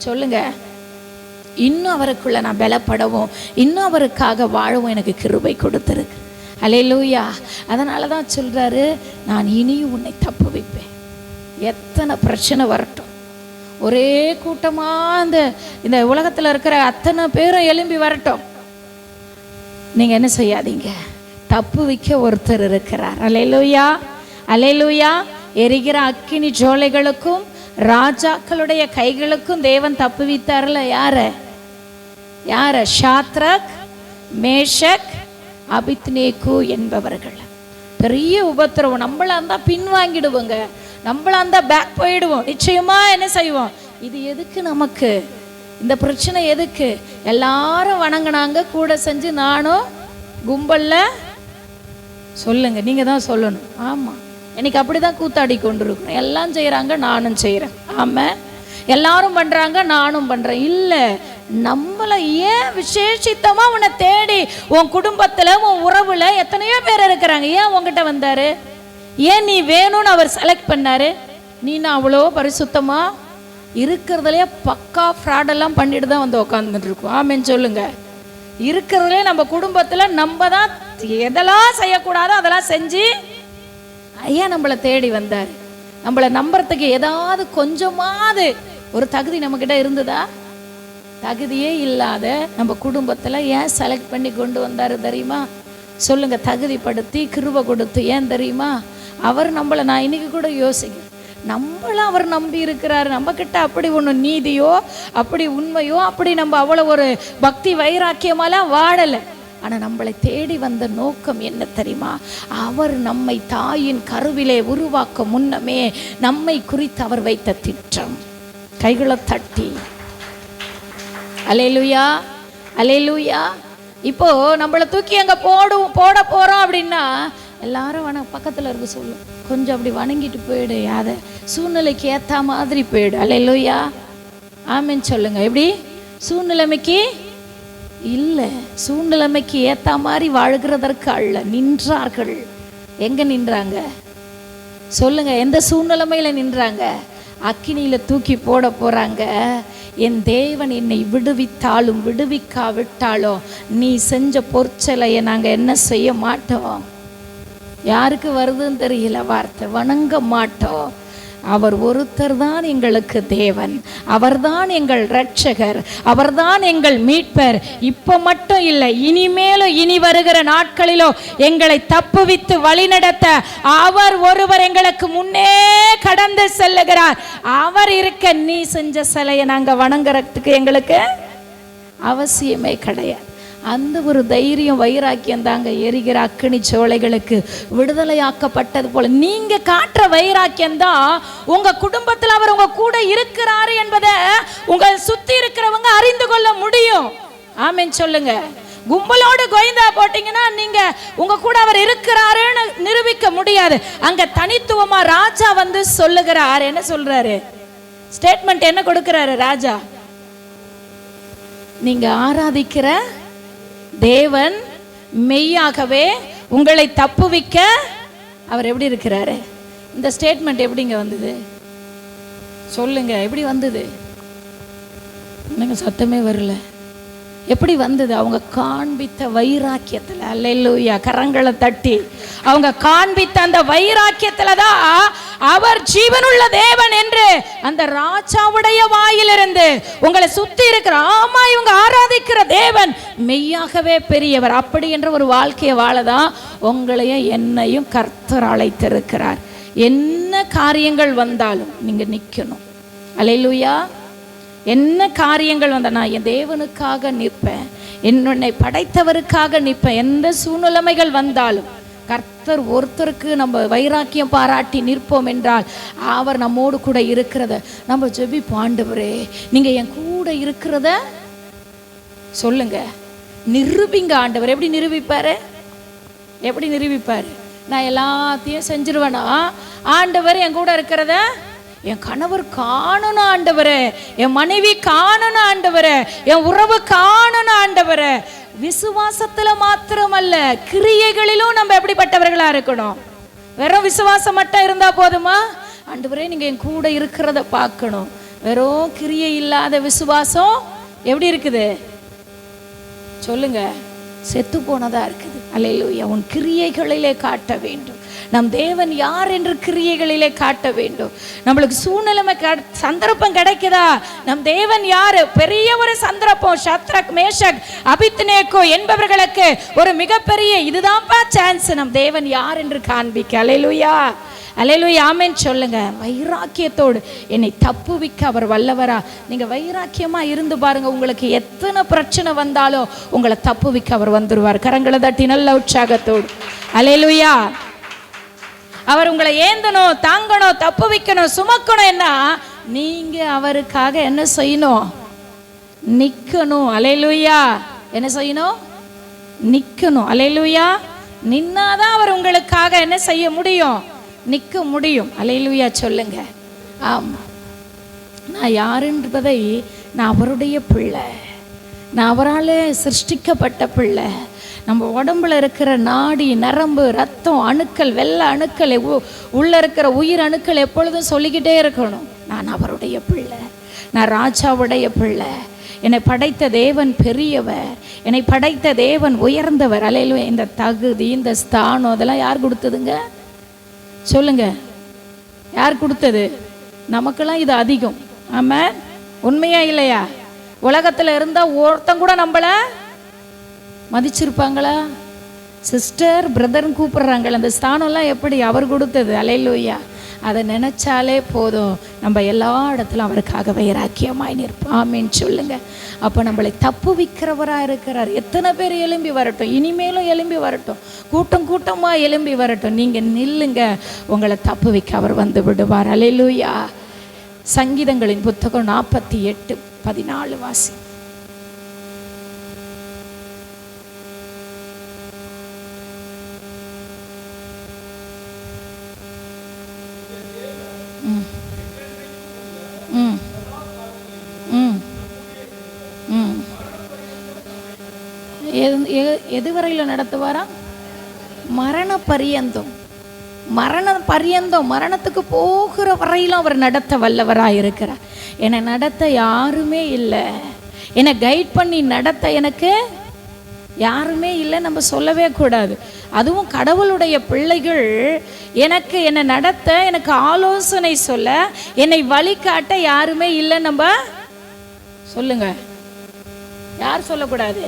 சொல்லுங்க இன்னும் அவருக்குள்ள நான் பலப்படவும், இன்னும் அவருக்காக வாழவும் எனக்கு கிருபை கொடுத்திருக்கு. அல்லேலூயா. அதனால தான் சொல்றாரு, நான் இனியும் உன்னை தப்பு வைப்பேன். எத்தனை பிரச்சனை வரட்டும், ஒரே கூட்டமாக இந்த உலகத்தில் இருக்கிற அத்தனை பேரும் எழும்பி வரட்டும், நீங்கள் என்ன செய்யாதீங்க, தப்பு வைக்க ஒருத்தர் இருக்கிறார். அல்லேலூயா, அல்லேலூயா. எரிகிற அக்கினி ஜோலைகளுக்கும் ராஜாக்களுடைய கைகளுக்கும் தேவன் தப்பு வைத்தார்ல. யார? ஷாத்ரக், மேஷக், அபித்நேகு என்பவர்கள். பெரிய உபத்திரவம். நம்மளா இருந்தா பின்வாங்கிடுவோங்க, நம்மளா இருந்தா பேக் போயிடுவோம். நிச்சயமா என்ன செய்வோம்? இது எதுக்கு நமக்கு இந்த பிரச்சனை? எதுக்கு? எல்லாரும் வணங்கினாங்க, கூட செஞ்சு நானும் கும்பல்ல சொல்லுங்க, நீங்க தான் சொல்லணும். ஆமா, இன்னைக்கு அப்படிதான் கூத்தாடி கொண்டு இருக்கணும். எல்லாம் செய்யறாங்க, நானும் செய்யறேன். ஆமா, எல்லாரும் பண்றாங்க, நானும் பண்றேன். இல்ல, நம்மளை ஏன் விசேஷித்தமா உன்னை தேடி உன் குடும்பத்துல உன் உறவுல எத்தனையோ பேர் இருக்கிறாங்க. ஏன் உங்ககிட்ட வந்தாரு? ஏன் நீ வேணும்னு அவர் செலக்ட் பண்ணாரு? நீ அவ்வளோ பரிசுத்தமா இருக்கிறதுலையே பக்கா ஃப்ராடெல்லாம் பண்ணிட்டு தான் வந்து உட்காந்துட்டு இருக்கோம். ஆமேன்னு சொல்லுங்க. இருக்கிறதுலே நம்ம குடும்பத்துல நம்ம தான் எதெல்லாம் செய்யக்கூடாதோ அதெல்லாம் செஞ்சு ஐயா நம்மளை தேடி வந்தார். நம்மளை நம்புறதுக்கு ஏதாவது கொஞ்சமாவது ஒரு தகுதி நம்மக்கிட்ட இருந்ததா? தகுதியே இல்லாத நம்ம குடும்பத்துல ஏன் செலக்ட் பண்ணி கொண்டு வந்தாரு தெரியுமா? சொல்லுங்க. தகுதிப்படுத்தி கிருபை கொடுத்து. ஏன் தெரியுமா? அவர் நம்மளை, நான் இன்னைக்கு கூட யோசிக்கிறேன், நம்மள அவர் நம்பி இருக்கிறாரு. நம்ம கிட்ட அப்படி ஒன்று நீதியோ, அப்படி உண்மையோ, அப்படி நம்ம அவ்வளோ ஒரு பக்தி வைராக்கியமாலாம் வாழலை. ஆனால் நம்மளை தேடி வந்த நோக்கம் என்ன தெரியுமா? அவர் நம்மை தாயின் கருவிலே உருவாக்க முன்னமே நம்மை குறித்து அவர் வைத்த திட்டம். கைகளை தட்டி அல்லேலூயா, அல்லேலூயா. இப்போ நம்மளை தூக்கி அங்கே போட போகிறோம் அப்படின்னா எல்லாரும் பக்கத்தில் இருக்க சொல்லும், கொஞ்சம் அப்படி வணங்கிட்டு போயிடு, அதை சூழ்நிலைக்கு ஏற்ற மாதிரி போயிடு. அல்லேலூயா, ஆமென் சொல்லுங்க. எப்படி? சூழ்நிலைமைக்கு இல்லை, சூழ்நிலைமைக்கு ஏற்ற மாதிரி வாழ்கிறதற்கு அல்ல. நின்றார்கள். எங்க நின்றாங்க சொல்லுங்க? எந்த சூழ்நிலைமையில நின்றாங்க? அக்கினியில தூக்கி போட போறாங்க. என் தேவன் என்னை விடுவித்தாலும் விடுவிக்காவிட்டாலும் நீ செஞ்ச பொற்சலையை நாங்க என்ன செய்ய மாட்டோம். யாருக்கு வருதுன்னு தெரியல வார்த்தை, வணங்க மாட்டோம். அவர் ஒருத்தர் தான் எங்களுக்கு தேவன், அவர்தான் எங்கள் இரட்சகர், அவர்தான் எங்கள் மீட்பர். இப்போ மட்டும் இல்லை, இனிமேலும் இனி வருகிற நாட்களிலோ எங்களை தப்புவித்து வழிநடத்த அவர் ஒருவர் எங்களுக்கு முன்னே கடந்து செல்லுகிறார். அவர் இருக்க நீ செஞ்ச சிலையை நாங்கள் வணங்குறதுக்கு எங்களுக்கு அவசியமே கிடையாது. அந்த ஒரு தைரியம் வைராக்கியம் தாங்க எரிகிற அக்கினி சோலைகளுக்கு விடுதலையாக்கப்பட்டது போல நீங்க காட்டுற வைராக்கியம் தான் உங்க குடும்பத்தில் அவர் உங்க கூட இருக்கிறாரு என்பதை உங்க சுத்தி இருக்கிறவங்க அறிந்து கொள்ள முடியும். ஆமென் சொல்லுங்க. கும்பலோடு கோயந்தா போட்டீங்கன்னா நீங்க உங்க கூட அவர் இருக்கிறாருன்னு நிரூபிக்க முடியாது. அங்க தனித்துவமா ராஜா வந்து சொல்லுகிறார். என்ன சொல்றாரு? ஸ்டேட்மெண்ட் என்ன கொடுக்கிறாரு ராஜா? நீங்க ஆராதிக்கிற தேவன் மெய்யாகவே உங்களை தப்புவிக்க அவர் எப்படி இருக்கிறாரு? இந்த ஸ்டேட்மெண்ட் எப்படிங்க வந்தது சொல்லுங்க? எப்படி வந்தது? என்னங்க சத்தமே வரல. எப்படி வந்தது? அவங்க காண்பித்த வைராக்கியத்தில். அல்லேலூயா. கரங்களை தட்டி அவங்க காண்பித்த அந்த வைராக்கியத்தில் தான் அவர் ஜீவனுள்ள தேவன் என்று அந்த ராஜாவுடைய வாயிலிருந்து உங்களை சுத்தி இருக்கிற ஆமா இவங்க ஆராதிக்கிற தேவன் மெய்யாகவே பெரியவர் அப்படி என்ற ஒரு வாழ்க்கையை வாழதான் உங்களையும் என்னையும் கர்த்தர் அழைத்திருக்கிறார். என்ன காரியங்கள் வந்தாலும் நீங்க நிக்கணும். அல்லேலூயா. என்ன காரியங்கள் வந்தா நான் என் தேவனுக்காக நிற்பேன், என்னை படைத்தவருக்காக நிற்பேன். எந்த சூழ்நிலைமைகள் வந்தாலும் கர்த்தர் ஒருத்தருக்கு நம்ம வைராக்கியம் பாராட்டி நிற்போம் என்றால் அவர் நம்மோடு கூட இருக்கிறத நம்ம ஜெபிப்போம். ஆண்டவரே நீங்க என் கூட இருக்கிறத சொல்லுங்க, நிரூபிங்க. ஆண்டவர் எப்படி நிரூபிப்பாரு? எப்படி நிரூபிப்பாரு? நான் எல்லாத்தையும் செஞ்சிருவேனா? ஆண்டவர் என் கூட இருக்கிறத என் கணவர் காணணும் ஆண்டவரே, என் மனைவி காணணும் ஆண்டவரே, என் உறவு காணணும் ஆண்டவரே. விசுவாசத்துல மாத்திரமல்ல, கிரியைகளிலும் நம்ம எப்படிப்பட்டவர்களா இருக்கணும்? வெறும் விசுவாசம் மட்டும் இருந்தா போதுமா? ஆண்டவரே நீங்க என் கூட இருக்கிறத பார்க்கணும். வெறும் கிரியை இல்லாத விசுவாசம் எப்படி இருக்குது சொல்லுங்க? செத்து போனதா இருக்குது. அல்லேலூயா. உன் கிரியைகளிலே காட்ட வேண்டும். நம் தேவன் யார் என்று கிரியைகளிலே காட்ட வேண்டும். நம்மளுக்கு சூழ்நிலைமை சந்தர்ப்பம் கிடைக்குதா? நம் தேவன் யாரு? பெரிய ஒரு சந்தர்ப்பம். சத்ரக் மேஷக் அபித்நேகோ என்பவர்களுக்கு ஒரு மிகப்பெரிய இதுதான்ப்பா சான்ஸ். நம் தேவன் யார் என்று காண்பிக்க. அல்லேலூயா. அல்லேலூயா. ஆமென் சொல்லுங்க. வைராக்கியத்தோடு என்னை தப்புவிக்க அவர் வல்லவரா. நீங்க வைராக்கியமா இருந்து பாருங்க, உங்களுக்கு எத்தனை பிரச்சனை வந்தாலும் உங்களை தப்புவிக்க அவர் வந்துருவார். கரங்களை தட்டி நல்ல உற்சாகத்தோடு அல்லேலூயா. அவர் உங்களை ஏந்தணும், தாங்கணும், தப்புவிக்கணும், சுமக்கணும். என்ன நீங்க அவருக்காக என்ன செய்யணும்? நிக்கணும். அல்லேலூயா. என்ன செய்யணும்? நிக்கணும். அல்லேலூயா. நின்னாதான் அவர் உங்களுக்காக என்ன செய்ய முடியும்? நிற்க முடியும். அல்லேலூயா சொல்லுங்க. ஆமா, நான் யாருன்றதை, நான் அவருடைய பிள்ளை, நான் அவரால் சிருஷ்டிக்கப்பட்ட பிள்ளை. நம்ம உடம்புல இருக்கிற நாடி நரம்பு ரத்தம் அணுக்கள் வெள்ளை அணுக்கள் உள்ள இருக்கிற உயிர் அணுக்கள் எப்பொழுதும் சொல்லிக்கிட்டே இருக்கணும், நான் அவருடைய பிள்ளை, நான் ராஜாவுடைய பிள்ளை, என்னை படைத்த தேவன் பெரியவர், என்னை படைத்த தேவன் உயர்ந்தவர். அல்லேலூயா. இந்த தகுதி இந்த ஸ்தானம் அதெல்லாம் யார் கொடுத்ததுங்க சொல்லுங்க? யார் கொடுத்தது? நமக்கெல்லாம் இது அதிகம். ஆமா, உண்மையா இல்லையா? உலகத்துல இருந்தா ஒருத்தன் கூட நம்மள மதிச்சிருப்பாங்களா? சிஸ்டர் பிரதர்னு கூப்பிடுறாங்களே, அந்த ஸ்தானம்லாம் எப்படி அவர் கொடுத்தது? அல்லேலூயா. அதை நினைச்சாலே போதும், நம்ம எல்லா இடத்துலும் அவருக்காக வைராக்கியமாய் நிற்போம். ஆமீன் சொல்லுங்க. அப்போ நம்மளை தப்புவிக்கிறவராக இருக்கிறார். எத்தனை பேர் எழும்பி வரட்டும், இனிமேலும் எழும்பி வரட்டும், கூட்டம் கூட்டமாக எழும்பி வரட்டும், நீங்கள் நில்லுங்க, உங்களை தப்புவிக்க அவர் வந்து விடுவார். அல்லேலூயா. சங்கீதங்களின் புத்தகம் 48:14 வாசி. எதுவரையில் நடத்துவாரா? மரண பரியந்தம். மரண பரியந்தம், மரணத்துக்கு போகிற வரையிலும் அவர் நடத்த வல்லவராக இருக்கிறார். என்னை நடத்த யாருமே இல்லை, என்னை கைட் பண்ணி நடத்த எனக்கு யாருமே இல்லை நம்ம சொல்லவே கூடாது. அதுவும் கடவுளுடைய பிள்ளைகள் எனக்கு என்னை நடத்த, எனக்கு ஆலோசனை சொல்ல, என்னை வழிகாட்ட யாருமே இல்லை நம்ம சொல்லுங்க. யார் சொல்லக்கூடாது?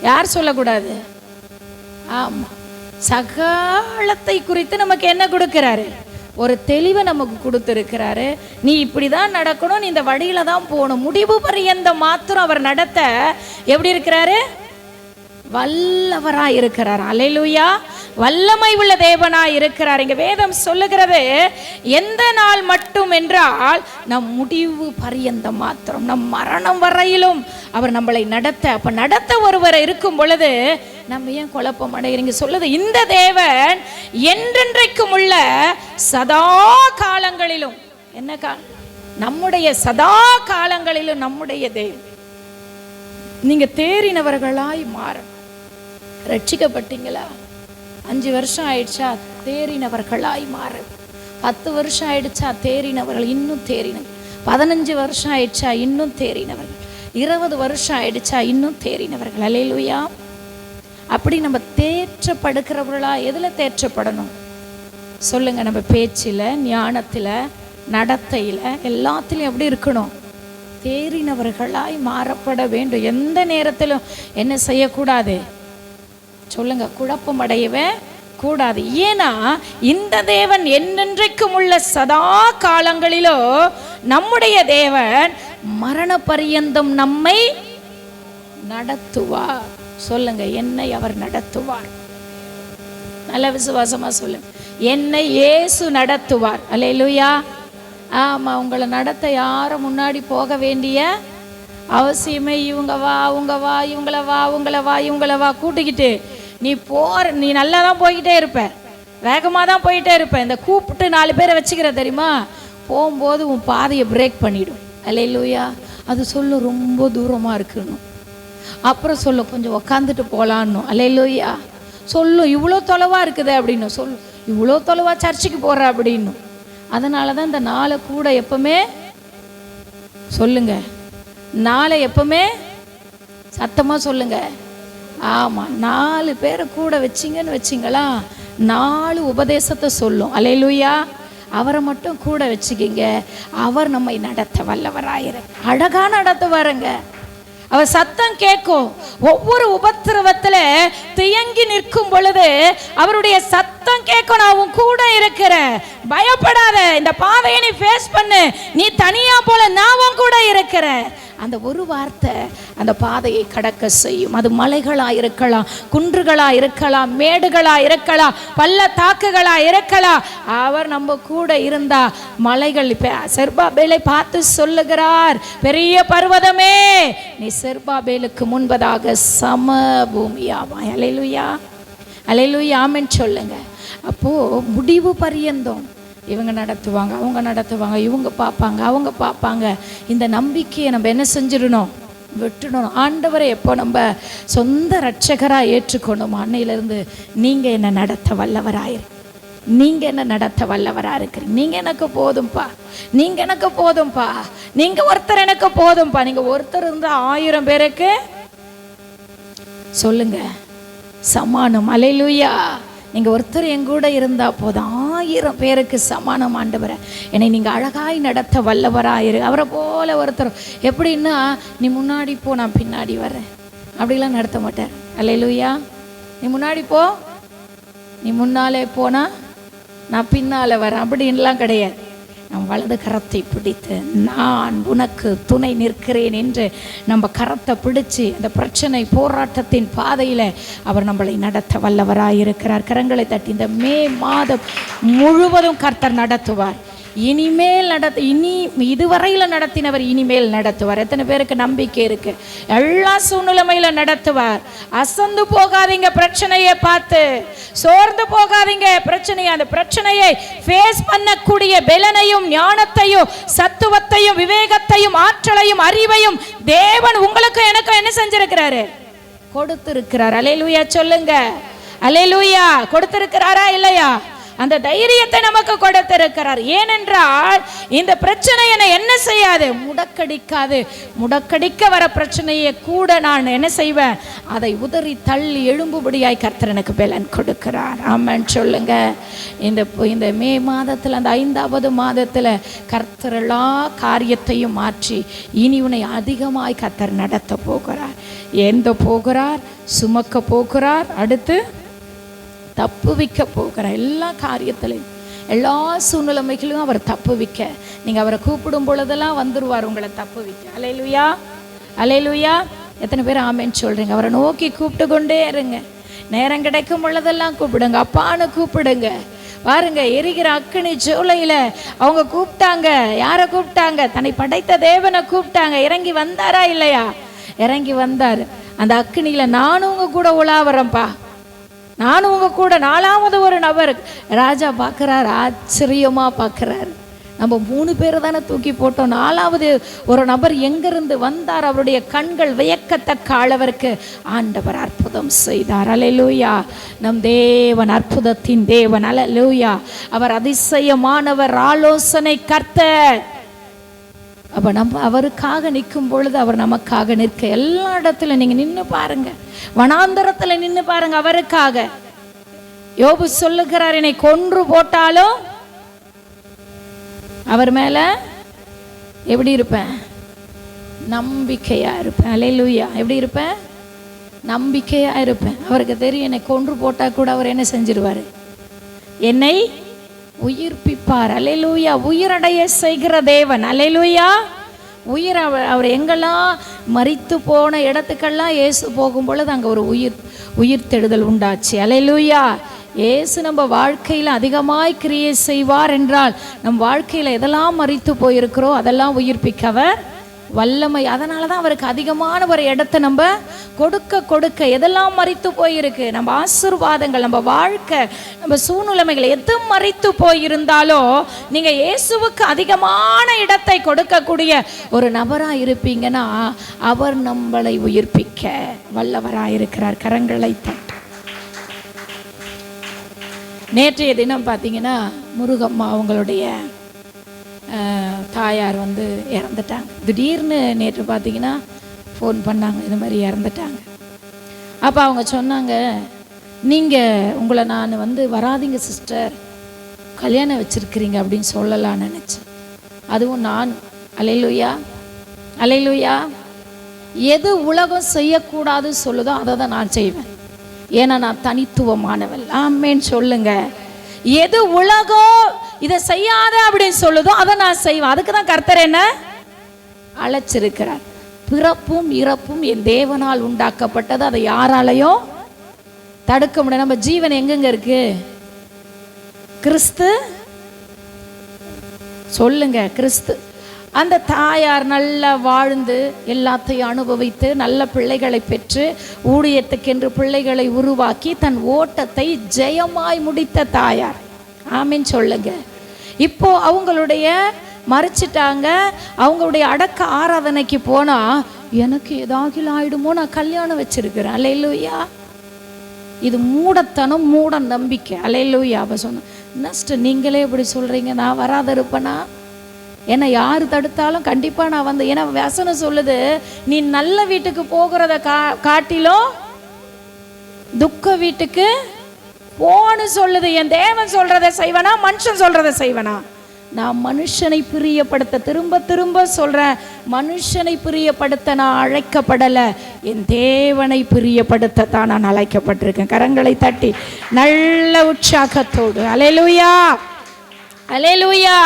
யார் சொல்லக்கூடாது? ஆமா, சகலத்தை குறித்து நமக்கு என்ன கொடுக்கிறாரு? ஒரு தெளிவை நமக்கு கொடுத்துருக்கிறாரு. நீ இப்படிதான் நடக்கணும், நீ இந்த வழியில தான் போகணும். முடிவு பரியந்தம் மாத்திரம் அவர் நடத்த எப்படி இருக்கிறாரு? வல்லவராய் இருக்கிறார். அல்லேலூயா. வல்லமை உள்ள தேவனாய் இருக்கிறார். இங்க வேதம் சொல்லுகிறது, எந்த நாள் மட்டும் என்றால் நம் முடிவு பரியந்தம் மாத்திரம், நம் மரணம் வரையிலும் அவர் நம்மளை நடத்த. அப்ப நடத்த ஒருவர் இருக்கும் பொழுது நம்ம ஏன் குழப்பம் அடைகிறீங்க? சொல்லுது, இந்த தேவன் என்றென்றைக்கும் உள்ள சதா காலங்களிலும், என்ன நம்முடைய சதா காலங்களிலும் நம்முடைய தேவன். நீங்க தேறினவர்களாய் மாறும். ரட்சிக்கப்பட்டீங்களா? 5 வருஷம் ஆயிடுச்சா? தேறினவர்களாய் மாறும். 10 வருஷம் ஆயிடுச்சா? தேறினவர்கள், இன்னும் தேறினவர்கள். 15 வருஷம் ஆயிடுச்சா? இன்னும் தேறினவர்கள். 20 வருஷம் ஆயிடுச்சா? இன்னும் தேறினவர்கள். அல்லேலூயா. அப்படி நம்ம தேற்றப்படுகிறவர்களா? எதுல தேற்றப்படணும் சொல்லுங்க, நம்ம பேச்சில், ஞானத்தில், நடத்தையில் எல்லாத்துலேயும் எப்படி இருக்கணும்? தேறினவர்களாய் மாறப்பட வேண்டும். எந்த நேரத்திலும் என்ன செய்யக்கூடாது? சொல்லுங்க, குழப்பம் அடையவே கூடாது. ஏன்னா இந்த தேவன் என்னென்றைக்கும் உள்ள சதா காலங்களிலோ நம்முடைய தேவன் மரண பரியந்தம் நம்மை நடத்துவார். சொல்லுங்க, என்னை அவர் நடத்துவார். நல்ல விசுவாசமா சொல்லுங்க, என்னை இயேசு நடத்துவார். அல்லேலூயா. ஆமா, உங்களை நடத்த யாரும் முன்னாடி போக வேண்டிய அவசியமே. இவங்க வா, அவங்க வா, இவங்கள வா, உங்களை வா, இவங்கள வா கூட்டிக்கிட்டு நீ நல்லா தான் போய்கிட்டே இருப்ப, வேகமாக தான் போயிட்டே இருப்ப. இந்த கூப்பிட்டு 4 பேரை வச்சுக்கிற தெரியுமா, போகும்போது உன் பாதையை பிரேக் பண்ணிடும். அல்லேலூயா. அது சொல்ல ரொம்ப தூரமாக இருக்கணும். அப்புறம் சொல்ல கொஞ்சம் உக்காந்துட்டு போகலான்னு. அல்லேலூயா. சொல்லும் இவ்வளோ தொலைவாக இருக்குது அப்படின்னு சொல்லும், இவ்வளோ தொலைவாக சர்ச்சுக்கு போகிற அப்படின்னு. அதனால தான் இந்த நாளை கூட எப்பவுமே சொல்லுங்க, நாளை எப்பவுமே சத்தமாக சொல்லுங்க. ஆமாம், 4 பேரை கூட வச்சிங்கன்னு வச்சிங்களா, 4 உபதேசத்தை சொல்லும். அல்லேலூயா. அவரை மட்டும் கூட வச்சுக்கிங்க, அவர் நம்மை நடத்த வல்லவராயிரு. அழகா நடத்துவாருங்க. அவர் சத்தம் கேட்கும். ஒவ்வொரு உபத்திரவத்துல தியங்கி நிற்கும் பொழுது அவருடைய சத்தம் கேட்கும், நான் உன் கூட இருக்கிறேன், பயப்படாத, இந்த பாதையை நீ ஃபேஸ் பண்ணு, நீ தனியா போல, நான் உன் கூட இருக்கிறேன். அந்த ஒரு வார்த்தை அந்த பாதையை கடக்க செய்யும். அது மலைகளா இருக்கலாம், குன்றுகளா இருக்கலாம், மேடுகளா இருக்கலாம், பள்ளத்தாக்குகளா இருக்கலாம். அவர் நம்ம கூட இருந்தா மலைகள். செர்பாபேலை பார்த்து சொல்லுகிறார், பெரிய பர்வதமே நீ செர்பாபேலுக்கு முன்பதாக சமபூமியாவாய். அல்லேலூயா, அல்லேலூயா, ஆமென் சொல்லுங்க. அப்போ முடிவு பரியந்தம் இவங்க நடத்துவாங்க, அவங்க நடத்துவாங்க, இவங்க பார்ப்பாங்க, அவங்க பார்ப்பாங்க. இந்த நம்பிக்கையை நம்ம என்ன செஞ்சிடணும்? விட்டுடணும். ஆண்டவரை எப்போ நம்ம சொந்த ரட்சகராக ஏற்றுக்கணும், அன்னையிலேருந்து நீங்கள் என்ன நடத்த வல்லவராயிரு, நீங்கள் என்ன நடத்த வல்லவராக இருக்கிறீங்க. நீங்கள் எனக்கு போதும்பா, நீங்கள் எனக்கு போதும்பா, நீங்கள் ஒருத்தர் எனக்கு போதும்பா. நீங்கள் ஒருத்தர் இருந்தால் 1000 பேருக்கு சொல்லுங்க சமானம். அல்லேலூயா. நீங்கள் ஒருத்தர் எங்கூட இருந்தால் போதும், 1000 பேருக்கு சமானம். ஆண்டவரை என்னை நீங்கள் அழகாய் நடத்த வல்லவராயிரு. அவரை போல ஒருத்தர் எப்படின்னா, நீ முன்னாடி போ, நான் பின்னாடி வரேன், அப்படிலாம் நடத்த மாட்டார். அல்லேலூயா. நீ முன்னாடி போ, நீ முன்னாலே போனா நான் பின்னால வரேன், அப்படின்லாம் கிடையாது. நம் வலது கரத்தை பிடித்து நான் உனக்கு துணை நிற்கிறேன் என்று நம்ம கரத்தை பிடிச்சு அந்த பிரச்சனை போராட்டத்தின் பாதையில் அவர் நம்மளை நடத்த வல்லவராயிருக்கிறார். கரங்களை தட்டி இந்த மே மாதம் முழுவதும் கர்த்தர் நடத்துவார். இனிமேல் இனி இதுவரையில் நடத்தினவர் இனிமேல் நடத்துவார். எத்தனை பேருக்கு நம்பிக்கை இருக்கு? எல்லா சூழ்நிலைமையில நடத்துவார். அசந்து போகாதீங்க, பிரச்சனையை பார்த்து சோர்ந்து போகாதீங்க. அந்த பிரச்சனையை ஃபேஸ் பண்ணக்கூடிய பலனையும் ஞானத்தையும் சத்துவத்தையும் விவேகத்தையும் ஆற்றலையும் அறிவையும் தேவன் உங்களுக்கு எனக்கு என்ன செஞ்சிருக்கிறாரு? கொடுத்திருக்கிறார். அல்லேலூயா சொல்லுங்க. அல்லேலூயா. கொடுத்திருக்கிறாரா இல்லையா? அந்த தைரியத்தை நமக்கு கொடுத்திருக்கிறார். ஏனென்றால் இந்த பிரச்சனை என்ன செய்யாது? முடக்கடிக்காது. முடக்கடிக்க வர பிரச்சனையை கூட நான் என்ன செய்வேன்? அதை உதறி தள்ளி எழும்புபடியாய் கர்த்தர் எனக்கு பலன் கொடுக்கிறார். ஆமென் சொல்லுங்க. இந்த மே மாதத்தில், அந்த 5வது மாதத்தில் கர்த்தர் எல்லா காரியத்தையும் மாற்றி இனி உன்னை அதிகமாய் கர்த்தர் நடத்த போகிறார். எந்த போகிறார்? சுமக்க போகிறார். அடுத்து தப்புவிக்க போகிறார். எல்லா காரியத்திலையும், எல்லா சூழ்நிலைமைகளும் அவர் தப்புவிக்க. நீங்கள் அவரை கூப்பிடும் பொழுதெல்லாம் வந்துருவார் உங்களை தப்புவிக்க. அல்லேலூயா, அல்லேலூயா. எத்தனை பேர் ஆமென் சொல்றீங்க? அவரை நோக்கி கூப்பிட்டு கொண்டே இருங்க. நேரம் கிடைக்கும் பொழுதெல்லாம் கூப்பிடுங்க, அப்பான்னு கூப்பிடுங்க. பாருங்க, எரிகிற அக்கினி ஜூலையில் அவங்க கூப்பிட்டாங்க. யாரை கூப்பிட்டாங்க? தன்னை படைத்த தேவனை கூப்பிட்டாங்க. இறங்கி வந்தாரா இல்லையா? இறங்கி வந்தார். அந்த அக்கினியில் நானும் உங்க கூட உலாவறேன்ப்பா, நானும் உங்க கூட. 4வது ஒரு நபர் ராஜா பார்க்குறார், ஆச்சரியமா பார்க்குறாரு. நம்ம 3 பேரை தானே தூக்கி போட்டோம், 4வது ஒரு நபர் எங்கிருந்து வந்தார்? அவருடைய கண்கள் வியக்கத்தக்க அளவிற்கு ஆண்டவர் அற்புதம் செய்தார். அல்லேலூயா. நம் தேவன் அற்புதத்தின் தேவன். அல்லேலூயா. அவர் அதிசயமானவர், ஆலோசனை கர்த்தர். அப்போ நம்ம அவருக்காக நிற்கும் பொழுது அவர் நமக்காக நிற்க. எல்லா இடத்துல நீங்கள் நின்று பாருங்க, வனாந்தரத்தில் நின்று பாருங்க. அவருக்காக யோபு சொல்லுகிறார், என்னை கொன்று போட்டாலும் அவர் மேல எப்படி இருப்பேன்? நம்பிக்கையா இருப்பேன். அல்லேலூயா. எப்படி இருப்பேன்? நம்பிக்கையா இருப்பேன். அவருக்கு தெரியும், என்னை கொன்று போட்டா கூட அவர் என்ன செஞ்சிருவாரு? என்னை உயிர்ப்பிப்பார். அல்லேலூயா. உயிரடைய செய்கிற தேவன். அல்லேலூயா. அவர் எங்கெல்லாம் மரித்து போன இடத்துக்கெல்லாம் இயேசு போகும் பொழுது அங்கே ஒரு உயிர்த்தெழுதல் உண்டாச்சு. அல்லேலூயா. இயேசு நம்ம வாழ்க்கையில் அதிகமாய் கிரியை செய்வார் என்றால் நம் வாழ்க்கையில் எதெல்லாம் மரித்து போயிருக்கிறோம் அதெல்லாம் உயிர்ப்பிக்கவர் வல்லமை. அதனால தான் அவருக்கு அதிகமான ஒரு இடத்த நம்ம கொடுக்க எதெல்லாம் மரித்து போயிருக்கு, நம்ம ஆசீர்வாதங்கள், நம்ம வாழ்க்கை, நம்ம சூழ்நிலைமைகள் எது மரித்து போயிருந்தாலும் நீங்கள் இயேசுவுக்கு அதிகமான இடத்தை கொடுக்கக்கூடிய ஒரு நபராக இருப்பீங்கன்னா அவர் நம்மளை உயிர்ப்பிக்க வல்லவராக இருக்கிறார். கரங்களை தட்டு. நேற்றைய தினம் பார்த்தீங்கன்னா முருகம்மா அவங்களுடைய தாயார் வந்து இறந்துட்டாங்க. திடீர்னு நேற்று பார்த்தீங்கன்னா ஃபோன் பண்ணாங்க, இது மாதிரி இறந்துட்டாங்க. அப்போ அவங்க சொன்னாங்க, நீங்கள் உங்களை நான் வந்து வராதிங்க சிஸ்டர், கல்யாணம் வச்சுருக்கிறீங்க அப்படின்னு சொல்லலான்னு நினச்சேன். அதுவும் நான் அல்லேலூயா அல்லேலூயா எது உலகம் செய்யக்கூடாது சொல்லுதோ அதை தான் நான் செய்வேன். ஏன்னா நான் தனித்துவமானவள். ஆமேன்னு சொல்லுங்க. எது உலகம் இதை செய்யாத அப்படின்னு சொல்லுதோ அதை நான் செய்வேன். அதுக்கு தான் கர்த்தர் என்ன அழைச்சிருக்கிறார். பிறப்பும் இறப்பும் என் தேவனால் உண்டாக்கப்பட்டது, அதை யாராலையும் தடுக்க முடியாது. நம்ம ஜீவன் எங்கெங்க இருக்கு? கிறிஸ்து. சொல்லுங்க, கிறிஸ்து. அந்த தாயார் நல்லா வாழ்ந்து எல்லாத்தையும் அனுபவித்து நல்ல பிள்ளைகளை பெற்று ஊழியத்துக்கென்று பிள்ளைகளை உருவாக்கி தன் ஓட்டத்தை ஜெயமாய் முடித்த தாயார். ஆமீன் சொல்லுங்க. இப்போ அவங்களுடைய மறைச்சிட்டாங்க. அவங்களுடைய அடக்க ஆராதனைக்கு போனா எனக்கு ஏதாவது ஆயிடுமோ, நான் கல்யாணம் வச்சிருக்கிறேன். அல்லேலூயா. இது மூடத்தனம், மூட நம்பிக்கை. அல்லேலூயா. அவ சொன்ன நஷ்ட, நீங்களே இப்படி சொல்றீங்க, நான் வராத இருப்பேனா? ஏன்னா யார் தடுத்தாலும் கண்டிப்பாக நான் வந்து, ஏன்னா வசனம் சொல்லுது, நீ நல்ல வீட்டுக்கு போகிறத காட்டிலும் துக்க வீட்டுக்கு போன்னு சொல்லுது. என் தேவன் சொல்றதை செய்வனா, மனுஷன் சொல்றதை செய்வனா? நான் மனுஷனை பிரியப்படுத்த, திரும்ப திரும்ப சொல்றேன், மனுஷனை பிரியப்படுத்த நான் அழைக்கப்படலை, என் தேவனை பிரியப்படுத்தத்தான் நான் அழைக்கப்பட்டிருக்கேன். கரங்களை தட்டி நல்ல உற்சாகத்தோடு அல்லேலூயா அல்லேலூயா.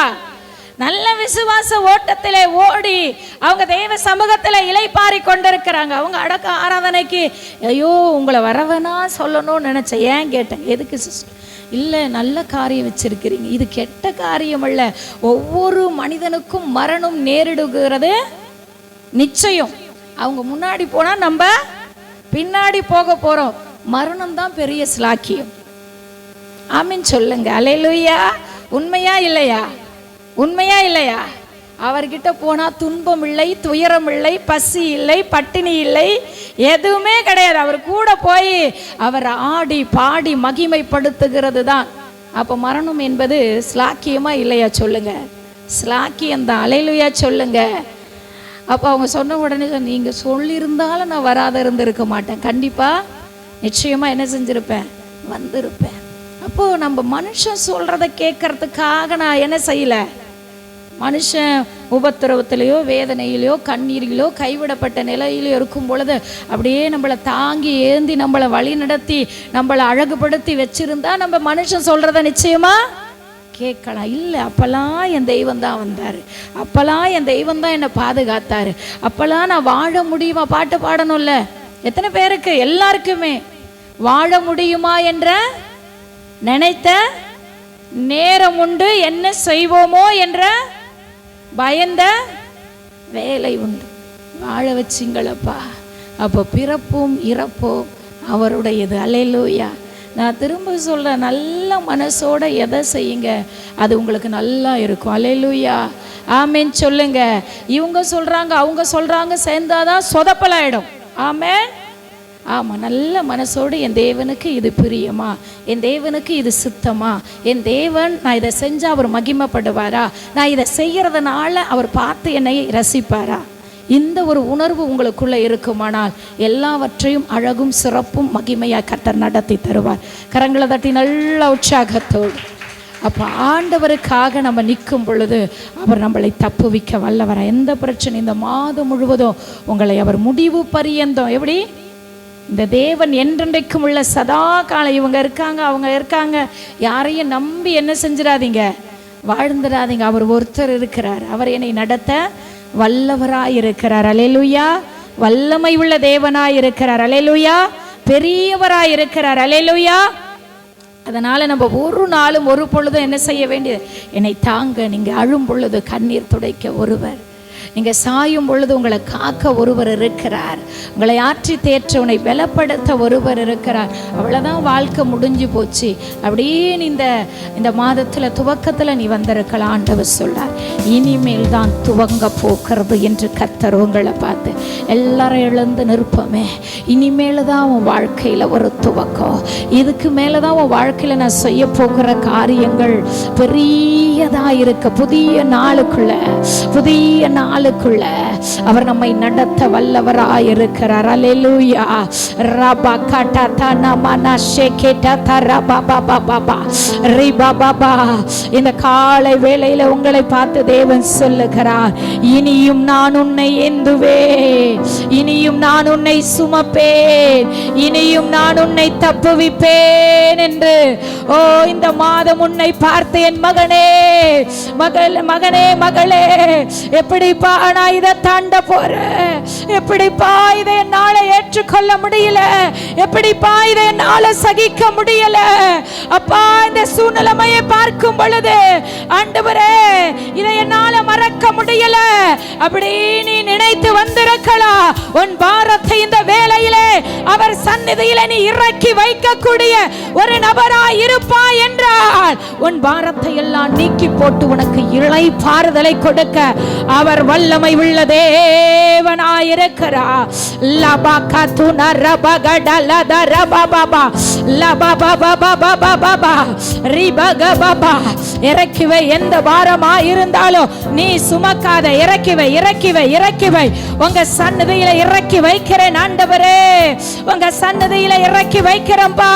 நல்ல விசுவாச ஓட்டத்திலே ஓடி அவங்க தேவ சமூகத்தில் இளைப்பாரி கொண்டிருக்கிறாங்க. அவங்க அடக்க ஆராதனைக்கு ஐயோ உங்களை வரவேனா சொல்லணும்னு நினச்சேன். ஏன் கேட்டேன், எதுக்கு சிஸ்டர்? இல்லை, நல்ல காரியம் வச்சிருக்கிறீங்க, இது கெட்ட காரியம் அல்ல. ஒவ்வொரு மனிதனுக்கும் மரணம் நேரிடுகிறது நிச்சயம். அவங்க முன்னாடி போனால் நம்ம பின்னாடி போக போகிறோம். மரணம் தான் பெரிய ஸ்லாக்கியம். ஆமீன் சொல்லுங்க. அல்லேலூயா. உண்மையா இல்லையா? உண்மையா இல்லையா? அவர்கிட்ட போனால் துன்பம் இல்லை, துயரம் இல்லை, பசி இல்லை, பட்டினி இல்லை, எதுவுமே கிடையாது. அவர் கூட போய் அவர் ஆடி பாடி மகிமைப்படுத்துகிறது தான். அப்போ மரணம் என்பது ஸ்லாக்கியமா இல்லையா? சொல்லுங்க. ஸ்லாக்கியம்தான். அல்லேலூயா சொல்லுங்க. அப்போ அவங்க சொன்ன உடனே, நீங்கள் சொல்லியிருந்தாலும் நான் வராத இருந்திருக்க மாட்டேன், கண்டிப்பாக நிச்சயமாக என்ன செஞ்சுருப்பேன், வந்திருப்பேன். அப்போது நம்ம மனுஷன் சொல்கிறத கேட்கறதுக்காக நான் என்ன செய்யலை. மனுஷன் உபத்திரவத்திலேயோ வேதனையிலையோ கண்ணீரிலோ கைவிடப்பட்ட நிலையிலோ இருக்கும் பொழுது அப்படியே நம்மளை தாங்கி ஏந்தி நம்மளை வழி நடத்தி நம்மளை அழகுபடுத்தி வச்சிருந்தா நம்ம மனுஷன் சொல்கிறத நிச்சயமா கேட்கலாம். இல்லை, அப்போல்லாம் என் தெய்வம் தான் வந்தார், அப்போல்லாம் என் தெய்வம் தான் என்னை பாதுகாத்தார், அப்போல்லாம் நான் வாழ முடியுமா? பாட்டு பாடணும்ல. எத்தனை பேருக்கு? எல்லாருக்குமே வாழ முடியுமா என்ற நினைத்த நேரம் உண்டு, என்ன செய்வோமோ என்ற பயந்த வேலை உண்டு. வாழ வச்சிங்களப்பா. அப்போ பிறப்பும் இறப்பும் அவருடையது. அல்லேலூயா. நான் திரும்ப சொல்கிறேன், நல்ல மனசோட எதை செய்யுங்க, அது உங்களுக்கு நல்லா இருக்கும். அல்லேலூயா. ஆமேன் சொல்லுங்க. இவங்க சொல்கிறாங்க அவங்க சொல்கிறாங்க சேர்ந்தாதான் சொதப்பலாயிடும். ஆமேன். ஆமாம், நல்ல மனசோடு என் தேவனுக்கு இது பிரியமா, என் தேவனுக்கு இது சுத்தமா, என் தேவன் நான் இதை செஞ்சால் அவர் மகிமைப்படுவாரா, நான் இதை செய்கிறதுனால அவர் பார்த்து என்னை ரசிப்பாரா, இந்த ஒரு உணர்வு உங்களுக்குள்ள இருக்குமானால் எல்லாவற்றையும் அழகும் சிறப்பும் மகிமையாக கர்த்தர் நடத்தி தருவார். கரங்களை தட்டி நல்ல உற்சாகத்தோடு. அப்போ ஆண்டவருக்காக நம்ம நிற்கும் பொழுது அவர் நம்மளை தப்புவிக்க வல்லவரா. எந்த பிரச்சனை இந்த மாதம் முழுவதும் உங்களை அவர் முடிவு பரியந்தம் எப்படி இந்த தேவன் என்றென்றைக்கும் உள்ள சதா காலம் இவங்க இருக்காங்க அவங்க இருக்காங்க யாரையும் நம்பி என்ன செஞ்சிடாதீங்க, வாழ்ந்துடாதீங்க. அவர் ஒருத்தர் இருக்கிறார். அவர் என்னை நடத்த வல்லவராய் இருக்கிறார். அல்லேலூயா. வல்லமை உள்ள தேவனாய் இருக்கிறார். அல்லேலூயா. பெரியவராய் இருக்கிறார். அல்லேலூயா. அதனால நம்ம ஒரு நாளும் ஒரு பொழுதும் என்ன செய்ய வேண்டியது, என்னை தாங்க. நீங்க அழும் பொழுது கண்ணீர் துடைக்க ஒருவர், நீங்க சாயும் பொழுது உங்களை காக்க ஒருவர் இருக்கிறார், உங்களை ஆற்றி தேற்ற உன்னை பலப்படுத்த ஒருவர் இருக்கிறார். அவ்வளவுதான், வாழ்க்கை முடிஞ்சு போச்சு அப்படியே இந்த மாதத்துல துவக்கத்துல நீ வந்திருக்கலாம். ஆண்டவர் சொல்றார், இனிமேல் தான் துவங்க போகிறது என்று கர்த்தர் உங்களை பார்த்து எல்லாரும் எழுந்து நிற்பமே. இனிமேல் தான் உன் வாழ்க்கையில ஒரு துவக்கம். இதுக்கு மேலதான் உன் வாழ்க்கையில நான் செய்ய போகிற காரியங்கள் பெரியதா இருக்க. புதிய நாளுக்குள்ள அவர் நம்மை நடத்த வல்லவராய் இருக்கிறார். அல்லேலூயா. ரபா கட்டா நமனா ஷேகேட்டா தரபா பாபா பாபா ரிபா பாபா. இந்த காலை வேளையில உங்களை பார்த்து தேவன் சொல்லுகிறார், இனியும் நான் உன்னை ஏந்துவேன், இனியும் நான் உன்னை சுமப்பேன், இனியும் நான் உன்னை தப்புவிப்பேன் என்று. ஓ, இந்த மாதம் உன்னை பார்த்து என் மகனே மகனே மகளே, எப்படிப்பா நான் இதை தாண்ட போறேன், எப்படிப்பா இதை என்னால ஏற்றுக்கொள்ள முடியல, எப்படிப்பா இதை என்னால சகிக்க முடியல, அப்பா இந்த சூழ்நிலைமையை பார்க்கும் பொழுது ஆண்டவரே இதை என்னால மறக்க முடியல அப்படி நீ நினைத்து வந்திருக்கலாம். உன் பாரத்தை இந்த வேளையிலே அவர் சந்நிதியிலே நீ இறக்கி வைக்கக்கூடிய ஒரு நபராய் இருப்பாய் என்றால் உன் பாரத்தை எல்லாம் நீக்கி போட்டு உனக்கு இளைப்பாறுதலை கொடுக்க அவர் வல்லமை உள்ள தேவனாயிருக்கிறார். லபகதுன ரபகடலத ரபபபா லபபபபபபபா ரிபகபபா. இறக்கிவை, எந்த பாரமா இருந்தாலும் நீ சுமக்காத, இறக்கிவை இறக்கிவை இறக்கிவை. உங்க சன்னதியில இறக்கி வைக்கிறேன் ஆண்டவரே, உங்க சன்னதியில இறக்கி வைக்கிறேன்பா.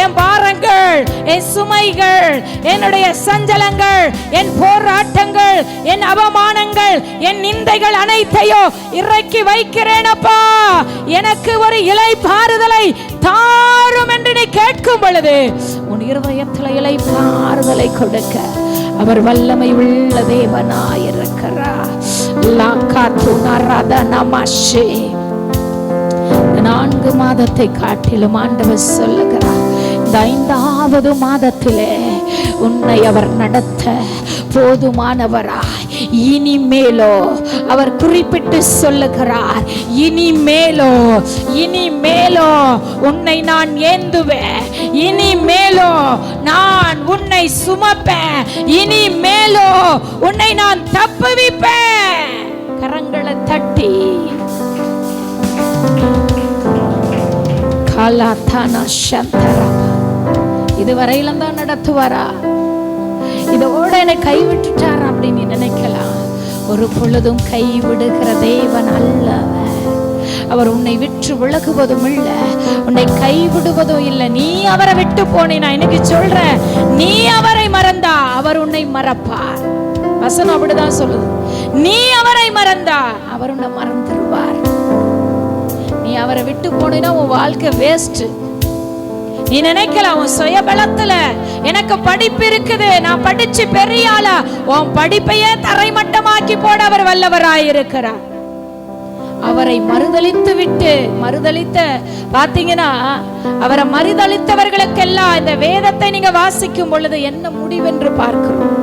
என் பாரங்கள், என் சுமைகள், என்னுடைய சஞ்சலங்கள், என் போராட்டங்கள், என் அவமானங்கள், என் நிந்தைகள் அனைத்தையும் இறக்கி வைக்கிறேனப்பா. எனக்கு ஒரு இளைப்பாறுதலை தாரும் என்று நீ கேட்கும் பொழுது உன் இருதயத்தில் இளைப்பாறுதலை கொடுக்க அவர் வல்லமை உள்ள தேவனாயிருக்கிறார். இந்த 4 மாதத்தை காட்டிலும் ஆண்டவர் சொல்லுகிறார், இந்த 5வது மாதத்திலே உன்னை அவர் நடத்த போதுமானவராய். இனிமேலோ அவர் குறிப்பிட்டு சொல்லுகிறார், இனிமேலோ உன்னை நான் ஏந்துவேன், இனிமேலோ நான் உன்னை சுமப்பேன், இனிமேலோ உன்னை நான் தப்புவிப்பேன். கரங்களை தட்டி காலாதானா சந்தரா. இதுவரையிலும் தான் நடத்துவாரா, இதோட என்னை கைவிட்டுட்டார் அப்படின்னு நினைக்கலாம். ஒரு பொழுதும் கைவிடுகிற தேவன் அல்லவர். அவர் உன்னை விட்டு விலகுவதும் இல்லை, உன்னை கைவிடுவதும் இல்லை. நீ அவரை விட்டு போனேனா, இன்னைக்கு சொல்றேன், நீ அவரை மறந்தா அவர் உன்னை மறப்பார். வசனம் அப்படிதான் சொல்லுது. நீ அவரை மறந்தா அவர் உன்னை மறந்துடுவார். நீ அவரை விட்டு போனேனா உன் வாழ்க்கை வேஸ்ட். நீ நினைக்கலாம், உன் சுய பலத்துல எனக்கு படிப்பு இருக்குது, நான் படிச்சு பெரிய ஆளா, உன் படிப்பையே தரைமட்டமாக்கி போட அவர் வல்லவராயிருக்கிறார். அவரை மறுதலித்த பாத்தீங்கன்னா, அவரை மறுதலித்தவர்களுக்கெல்லாம் இந்த வேதத்தை நீங்க வாசிக்கும் பொழுது என்ன முடிவென்று பார்க்கிறோம்.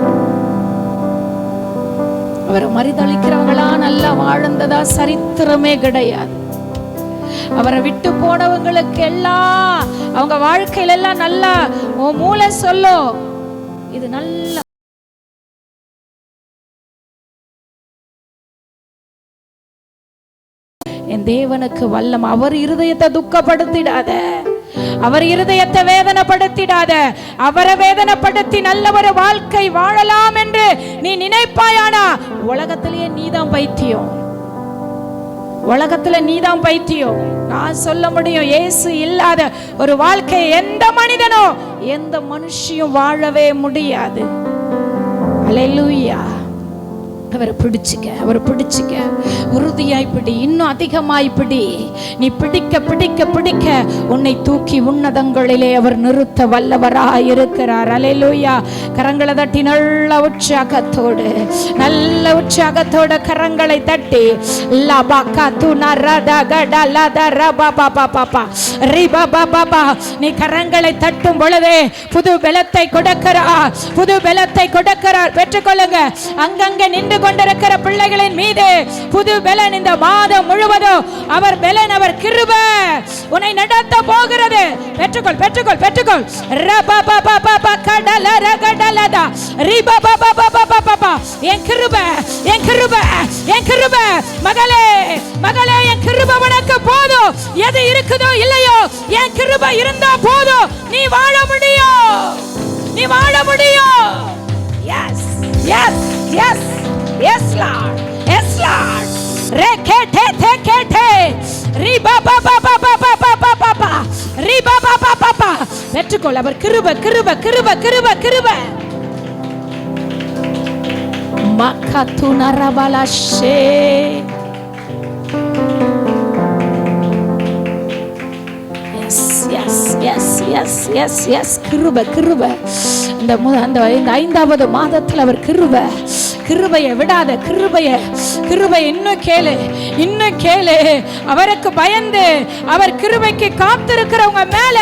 அவரை மறுதலிக்கிறவங்களா நல்லா வாழ்ந்ததா சரித்திரமே கிடையாது. அவரை விட்டு போனவங்களுக்கு எல்லாம் அவங்க வாழ்க்கையில எல்லாம் நல்லா மூளை சொல்லும், இது நல்ல என் தேவனுக்கு வல்லம். அவர் இருதயத்தை துக்கப்படுத்திடாத, அவர் இருதயத்தை வேதனைப்படுத்திடாத. அவரை வேதனைப்படுத்தி நல்ல ஒரு வாழ்க்கை வாழலாம் என்று நீ நினைப்பாயானா உலகத்திலேயே நீதான் பைத்தியம். உலகத்துல நீதான் பைத்தியம். நான் சொல்ல முடியும், இயேசு இல்லாத ஒரு வாழ்க்கை எந்த மனிதனோ எந்த மனுஷியும் வாழவே முடியாது. அல்லேலூயா. அவரை பிடிச்சிக்க, உறுதியாய் பிடி, இன்னும் அதிகமாய் பிடி. நீ பிடிக்க பிடிக்க பிடிக்க உன்னை தூக்கி உன்னதங்களிலே அவர் நிறுத்த வல்லவராய் இருக்கிறார். அல்லேலூயா. கரங்களை தட்டி நல்ல உற்சாகத்தோடு கரங்களை தட்டி நீ கரங்களை தட்டும் பொழுதே புது பலத்தை கொடுக்கிறார். பெற்றுக்கொள்ளுங்க. அங்கங்க நின்று கொண்டிருக்கிற பிள்ளைகளின் மீது புது பலன் இந்த மாதம் முழுவதும் அவர் பலன், அவர் கிருபை உன்னை நடத்த போகிறது. பெற்றுக்கொள். மகளே என் கிருபை உனக்கு போதும். எது இருக்குதோ இல்லையோ என் கிருபை இருந்தா போதும். நீ வாழ முடியும். Yes Lord. பெற்றுக்கொள். அவர் கிருபை. மக்கத்துனரபலஷே. Yes. கிருபை. இந்த ஐந்தாவது மாதத்தில் அவர் கிருபையை விடாத. கிருபை இன்னும் கேளு. அவருக்கு பயந்து அவர் கிருபைக்கு காத்திருக்கிறவங்க மேல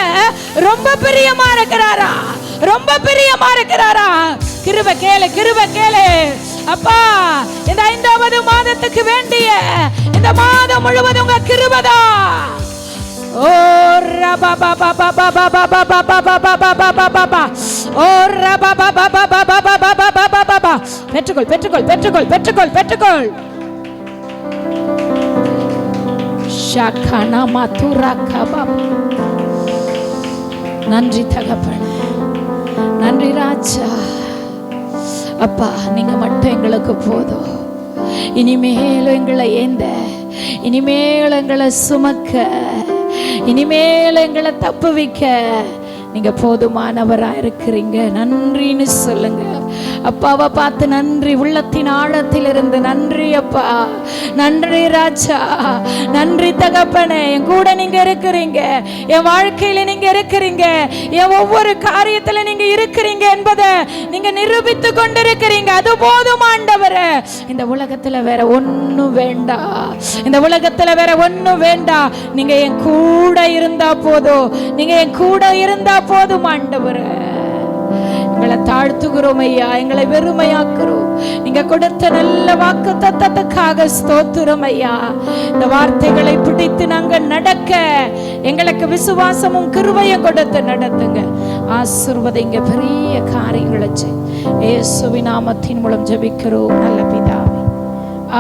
ரொம்ப பிரியமா இருக்கிறாரா. கிருபை கேளு. அப்பா, இந்த ஐந்தாவது மாதத்துக்கு வேண்டிய இந்த மாதம் முழுவதும் உங்க கிருபைதான். ஓ ரபா பாபா பாபா பாபா பாபா பாபா பாபா பாபா. ஓ ரபா பாபா பாபா பாபா பாபா பாபா. பெற்றுக்கொள். ஷாகானா மதுரா கபா. நன்றி தகப்பனே, நன்றி ராஜா. அப்பா, நீங்க மட்டும் எங்களுக்கு போதும். இனிமேலும் எங்களை ஏந்த, இனிமேலும் எங்களை சுமக்க, இனிமேல் எங்களை தப்புவிக்க நீங்க போதுமானவரா இருக்கிறீங்க. நன்றின்னு சொல்லுங்க. அப்பாவை பார்த்து நன்றி. உள்ளத்தின் ஆழத்தில் இருந்து நன்றி அப்பா. நன்றி ராஜா. நன்றி தகப்பனே. என் கூட நீங்க இருக்கிறீங்க. என் வாழ்க்கையில நீங்க இருக்கிறீங்க. என் ஒவ்வொரு காரியத்துல நீங்க இருக்கிறீங்க என்பதை நீங்க நிரூபித்து கொண்டிருக்கிறீங்க. அது போதும் ஆண்டவரே. இந்த உலகத்துல வேற ஒண்ணும் வேண்டாம். நீங்க என் கூட இருந்தா போதும் ஆண்டவரே. எங்களை தாழ்த்துகிறோம் ஐயா. எங்களை வெறுமையாக்குறோம். நீங்க கொடுத்த நல்ல வாக்குத்தத்தத்துக்காக ஸ்தோத்திரம் ஐயா. இந்த வார்த்தைகளை பிடித்து நாங்க நடக்க எங்களுக்கு விசுவாசமும் கிருபையும் கொடுத்து நடத்துங்க. ஆசீர்வதிங்க. பெரிய காரியங்களை இயேசுவின் நாமத்தின் மூலம் ஜெபிக்கிறோம் நல்ல பிதாவே.